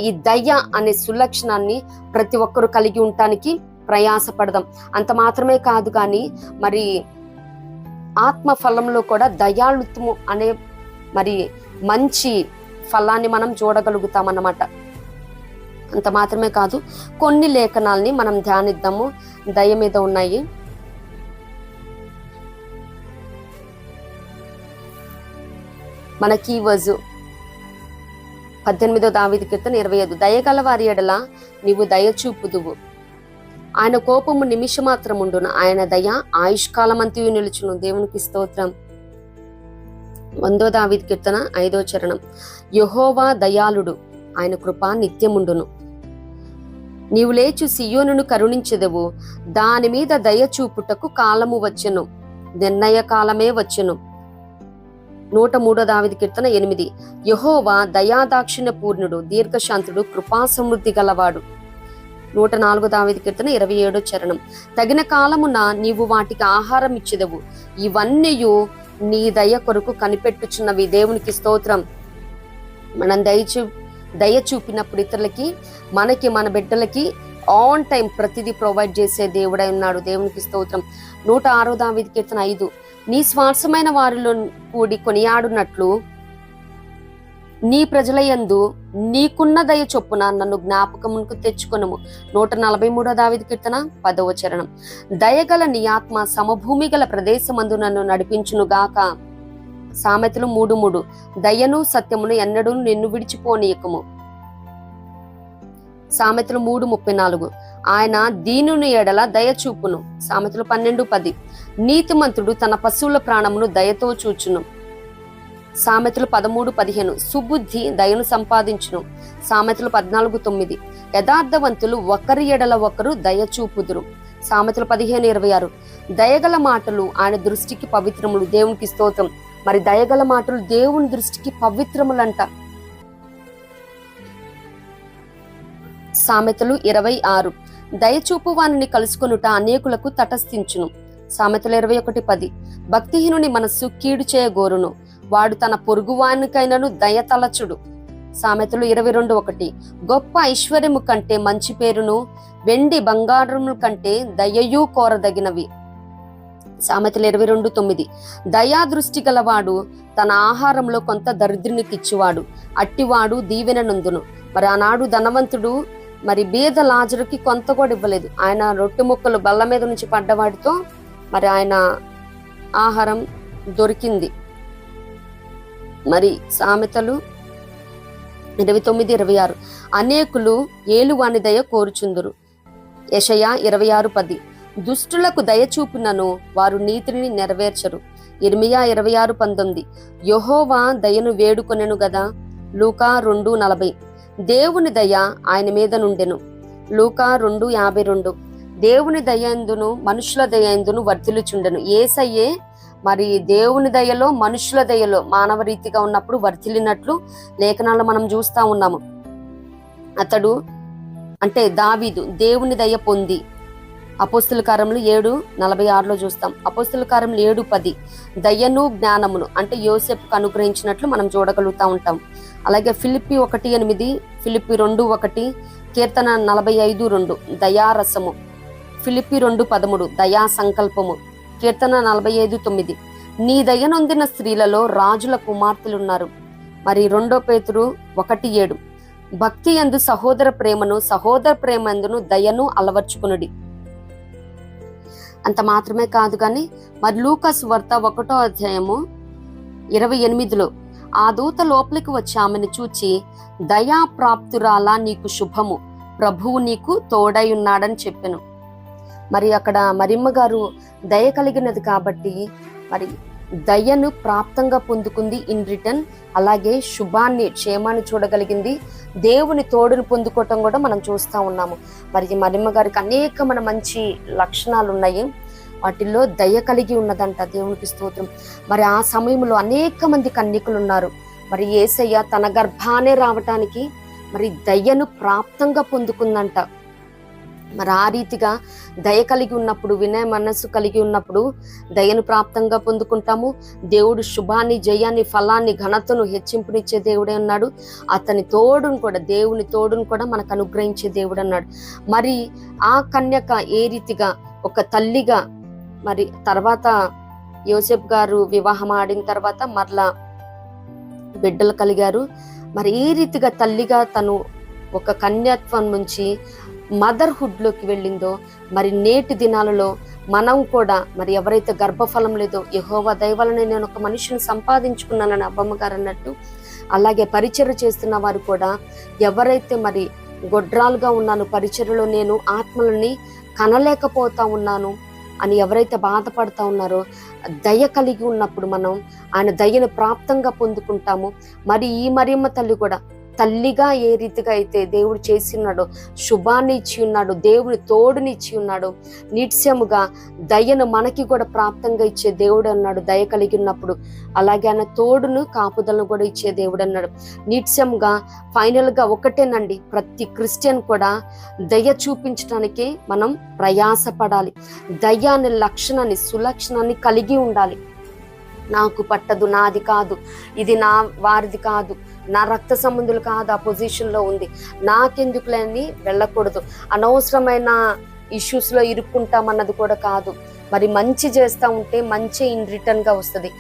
ఈ దయ అనే సులక్షణాన్ని ప్రతి ఒక్కరూ కలిగి ఉండటానికి ప్రయాసపడదాం. అంత మాత్రమే కాదు కానీ మరి ఆత్మ ఫలంలో కూడా దయాళుత్వము అనే మరి మంచి ఫలాన్ని మనం చూడగలుగుతామన్నమాట. అంత మాత్రమే కాదు, కొన్ని లేఖనాల్ని మనం ధ్యానిద్దాము. దయ మీద ఉన్నాయి. మన కీవర్డ్స్ 18వ దావీదు కీర్తన 25. దయగల వారి ఎడల నీవు దయ చూపుదువు, ఆయన కోపము నిమిషమాత్రముండును, ఆయన దయ ఆయుష్కాలమంతయు నిలుచును. దేవునికి స్తోత్రం. దావీదు కీర్తన 5వ చరణం. యెహోవా దయాళుడు, ఆయన కృప నిత్యముండును. నీవు లేచు సియోనును కరుణించెదవు, దాని మీద దయ చూపుటకు కాలము వచ్చెను, నిర్ణయ కాలమే వచ్చెను. 103 దావీదు కీర్తన 8. యెహోవా దయాదాక్షిణ్య పూర్ణుడు, దీర్ఘశాంతుడు, కృపా సమృద్ధి గలవాడు. 104 దావీదు కీర్తన 27వ చరణం. తగిన కాలమున నీవు వాటికి ఆహారం ఇచ్చెదవు, ఇవన్నీ నీ దయ కొరకు కనిపెట్టుచున్నవి. దేవునికి స్తోత్రం. మనం దయ చూపినప్పుడు ఇతరులకి, మనకి, మన బిడ్డలకి ఆన్ టైం ప్రతిదీ ప్రొవైడ్ చేసే దేవుడై ఉన్నాడు. దేవునికి స్తోత్రం. 106 దావీదు కీర్తన 5. నీ స్వార్థమైన వారిలో కూడి కొనియాడునట్లు నీ ప్రజల యందు నీకున్న దయ చొప్పున నన్ను జ్ఞాపకమునకు తెచ్చుకొనుము. 143 దావీదు కీర్తన 10వ చరణం. దయగల నీ ఆత్మ సమభూమి గల ప్రదేశమందు నన్ను నడిపించును గాక. సామెతలు 3:3. దయను సత్యమును ఎన్నడూ నిన్ను విడిచిపోనీయకము. సామెతలు 3:34. ఆయన దీనుని ఎడల దయ చూపును. సామెతలు 12:10. నీతిమంతుడు తన పశువుల ప్రాణమును దయతో చూచును. సామెతలు 13:15. సుబుద్ధి దయను సంపాదించును. సామెతలు 14:9. యథార్థవంతులు ఒకరి ఎడల ఒకరు దయ చూపుదురు. సామెతలు 15:26. దయగల మాటలు ఆయన దృష్టికి పవిత్రములు. దేవునికి స్తోత్రం. మరి దయగల మాటలు దేవుని దృష్టికి పవిత్రములంట. సామెతలు 26. దయచూపు వానిని కలుసుకొనుట అనేకులకు తటస్థించును. సామెతలు 21:10. భక్తిహీనుని మనస్సు కీడు చేయగోరును, వాడు తన పొరుగువానికైనను దయతలచుడు. సామెతలు 22:1. గొప్ప ఐశ్వర్యము కంటే మంచి పేరును, వెండి బంగారము కంటే దయయు కోరదగినవి. సామెతలు 22:9. దయా దృష్టి గలవాడు తన ఆహారంలో కొంత దరిద్రునికి ఇచ్చువాడు, అట్టివాడు దీవెన నందును. మరి ఆనాడు ధనవంతుడు మరి బీద లాజరుకి కొంత కూడా ఇవ్వలేదు. ఆయన రొట్టె ముక్కలు బల్ల మీద నుంచి పడ్డవాడితో మరి ఆయన ఆహారం దొరికింది. మరి సామెతలు 29:26. అనేకులు ఏలువాని దయ కోరుచుందురు. యెషయా 26:10. దుష్టులకు దయ చూపునను వారు నీతిని నెరవేర్చరు. ఇర్మియా 26:19. యెహోవా దయను వేడుకొనెను గదా. లూకా 2:40. దేవుని దయ ఆయన మీద నుండెను. లూకా 2:52. దేవుని దయందును మనుషుల దయందును వర్ధిల్లుచుండెను. యేసయ్యే మరి దేవుని దయలో మనుషుల దయలో మానవ రీతిగా ఉన్నప్పుడు వర్ధిల్లినట్లు లేఖనాల్లో మనం చూస్తా ఉన్నాము. అతడు అంటే దావీదు దేవుని దయ పొంది అపోస్తుల కార్యములు 7:46 చూస్తాం. అపోస్తుల కార్యములు 7:10 దయను జ్ఞానమును అంటే యోసేపుకు అనుగ్రహించినట్లు మనం చూడగలుగుతా ఉంటాం. అలాగే ఫిలిప్పి 1:8, ఫిలిప్పి 2:1, కీర్తన 45:2 దయారసము, ఫిలిప్పి 2:13 దయా సంకల్పము, కీర్తన 45:9 నీ దయనొందిన స్త్రీలలో రాజుల కుమార్తెలున్నారు. మరి 2 పేతురు 1:7 భక్తి యందు సహోదర ప్రేమను, సహోదర ప్రేమందును దయను అలవర్చుకునుడి. అంత మాత్రమే కాదు కానీ మరి లూకా సువార్త 1:28 ఆ దూత లోపలికి వచ్చి ఆమెను చూచి, దయా ప్రాప్తురాలా నీకు శుభము, ప్రభువు నీకు తోడై ఉన్నాడని చెప్పెను. మరి అక్కడ మరియమ్మ గారు దయ కలిగినది కాబట్టి మరి దయను ప్రాప్తంగా పొందుకుంది ఇన్ రిటర్న్. అలాగే శుభాన్ని, క్షేమాన్ని చూడగలిగింది. దేవుని తోడుని పొందుకోవటం కూడా మనం చూస్తూ ఉన్నాము. మరి మరియమ్మ గారికి అనేకమైన మంచి లక్షణాలు ఉన్నాయి. వాటిల్లో దయ కలిగి ఉన్నదంట. దేవునికి స్తోత్రం. మరి ఆ సమయంలో అనేక మంది కన్యకులు ఉన్నారు. మరి యేసయ్య తన గర్భానే రావటానికి మరి దయను ప్రాప్తంగా పొందుకుందంట. మరి ఆ రీతిగా దయ కలిగి ఉన్నప్పుడు, వినయ మనస్సు కలిగి ఉన్నప్పుడు దయను ప్రాప్తంగా పొందుకుంటాము. దేవుడు శుభాన్ని, జయాన్ని, ఫలాన్ని, ఘనతను, హెచ్చింపునిచ్చే దేవుడే ఉన్నాడు. అతని తోడును కూడా, దేవుని తోడును కూడా మనకు అనుగ్రహించే దేవుడు అన్నాడు. మరి ఆ కన్యక ఏ రీతిగా ఒక తల్లిగా, మరి తర్వాత యోసేపు గారు వివాహం ఆడిన తర్వాత మరలా బిడ్డలు కలిగారు. మరి ఏ రీతిగా తల్లిగా తను ఒక కన్యాత్వం నుంచి మదర్హుడ్ లోకి వెళ్ళిందో, మరి నేటి దినాలలో మనం కూడా మరి ఎవరైతే గర్భఫలం లేదో, యెహోవా దయ వలన నేను ఒక మనిషిని సంపాదించుకున్నానని అబ్బమ్మ గారు అన్నట్టు, అలాగే పరిచర్య చేస్తున్న వారు కూడా ఎవరైతే మరి గొడ్రాలుగా ఉన్నాను, పరిచర్యలో నేను ఆత్మలని కనలేకపోతా ఉన్నాను అని ఎవరైతే బాధపడతా ఉన్నారో, దయ కలిగి ఉన్నప్పుడు మనం ఆయన దయను ప్రాప్తంగా పొందుకుంటాము. మరి ఈ మరియమ్మ తల్లి కూడా తల్లిగా ఏ రీతిగా అయితే దేవుడు చేసి ఉన్నాడో, శుభాన్ని ఇచ్చి ఉన్నాడు, దేవుని తోడుని ఇచ్చి ఉన్నాడు, నిత్యముగా దయను మనకి కూడా ప్రాప్తంగా ఇచ్చే దేవుడు అన్నాడు. దయ కలిగి ఉన్నప్పుడు అలాగే ఆయన తోడును కాపుదలను కూడా ఇచ్చే దేవుడు అన్నాడు. నిత్యముగా ఫైనల్ గా ఒకటేనండి, ప్రతి క్రిస్టియన్ కూడా దయ చూపించడానికి మనం ప్రయాసపడాలి. దయ అనే లక్షణాన్ని, సులక్షణాన్ని కలిగి ఉండాలి. నాకు పట్టదు, నాది కాదు, ఇది నా వారిది కాదు, నా రక్త సంబంధులు కాదు ఆ పొజిషన్లో ఉంది, నాకెందుకులేని వెళ్ళకూడదు, అనవసరమైన ఇష్యూస్లో ఇరుక్కుంటామన్నది కూడా కాదు. మరి మంచి చేస్తూ ఉంటే మంచి ఇన్ రిటర్న్గా వస్తుంది.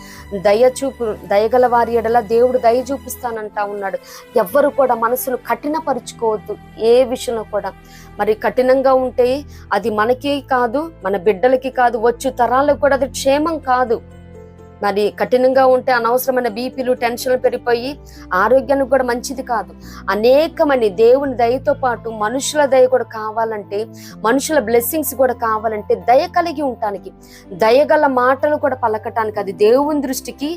దయగల వారి ఎడల దేవుడు దయ చూపిస్తానంటా ఉన్నాడు. ఎవ్వరు కూడా మనసును కఠినపరుచుకోవద్దు ఏ విషయంలో కూడా. మరి కఠినంగా ఉంటే అది మనకి కాదు, మన బిడ్డలకి కాదు, వచ్చు తరాలకు కూడా అది క్షేమం కాదు. మరి కఠినంగా ఉంటే అనవసరమైన బీపీలు, టెన్షన్లు పెరిగిపోయి ఆరోగ్యానికి కూడా మంచిది కాదు. అనేకమంది దేవుని దయతో పాటు మనుషుల దయ కూడా కావాలంటే, మనుషుల బ్లెస్సింగ్స్ కూడా కావాలంటే దయ కలిగి ఉండటానికి, దయగల మాటలు కూడా పలకటానికి, అది దేవుని దృష్టికి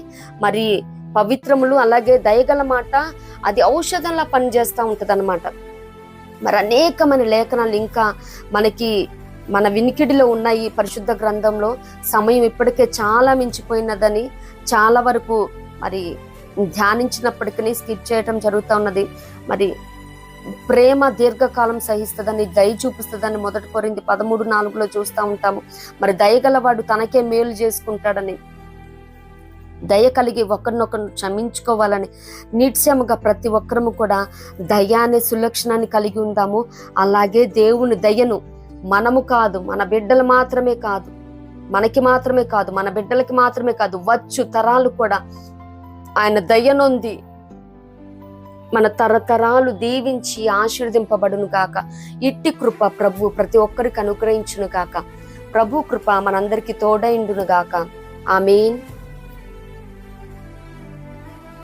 మరి పవిత్రములు. అలాగే దయగల మాట అది ఔషధంలా పనిచేస్తూ ఉంటుంది అన్నమాట. మరి అనేకమైన లేఖనాలు ఇంకా మనకి మన వినికిడిలో ఉన్నాయి పరిశుద్ధ గ్రంథంలో. సమయం ఇప్పటికే చాలా మించిపోయినదని చాలా వరకు మరి ధ్యానించినప్పటికీ స్కిప్ చేయటం జరుగుతూ ఉన్నది. మరి ప్రేమ దీర్ఘకాలం సహిస్తుందని, దయ చూపిస్తుందని 1 కొరింథీ 13:4 చూస్తూ ఉంటాము. మరి దయగలవాడు తనకే మేలు చేసుకుంటాడని, దయ కలిగి ఒకరినొకరు క్షమించుకోవాలని, నిత్యముగా ప్రతి ఒక్కరము కూడా దయ అనే సులక్షణాన్ని కలిగి ఉందాము. అలాగే దేవుని దయను మనము కాదు, మన బిడ్డలు మాత్రమే కాదు, మనకి మాత్రమే కాదు, మన బిడ్డలకి మాత్రమే కాదు, వచ్చు తరాలు కూడా ఆయన దయనొంది మన తరతరాలు దీవించి ఆశీర్వదింపబడును గాక. ఇట్టి కృప ప్రభు ప్రతి ఒక్కరికి అనుగ్రహించును గాక. ప్రభు కృప మనందరికీ తోడైండును గాక. ఆమేన్.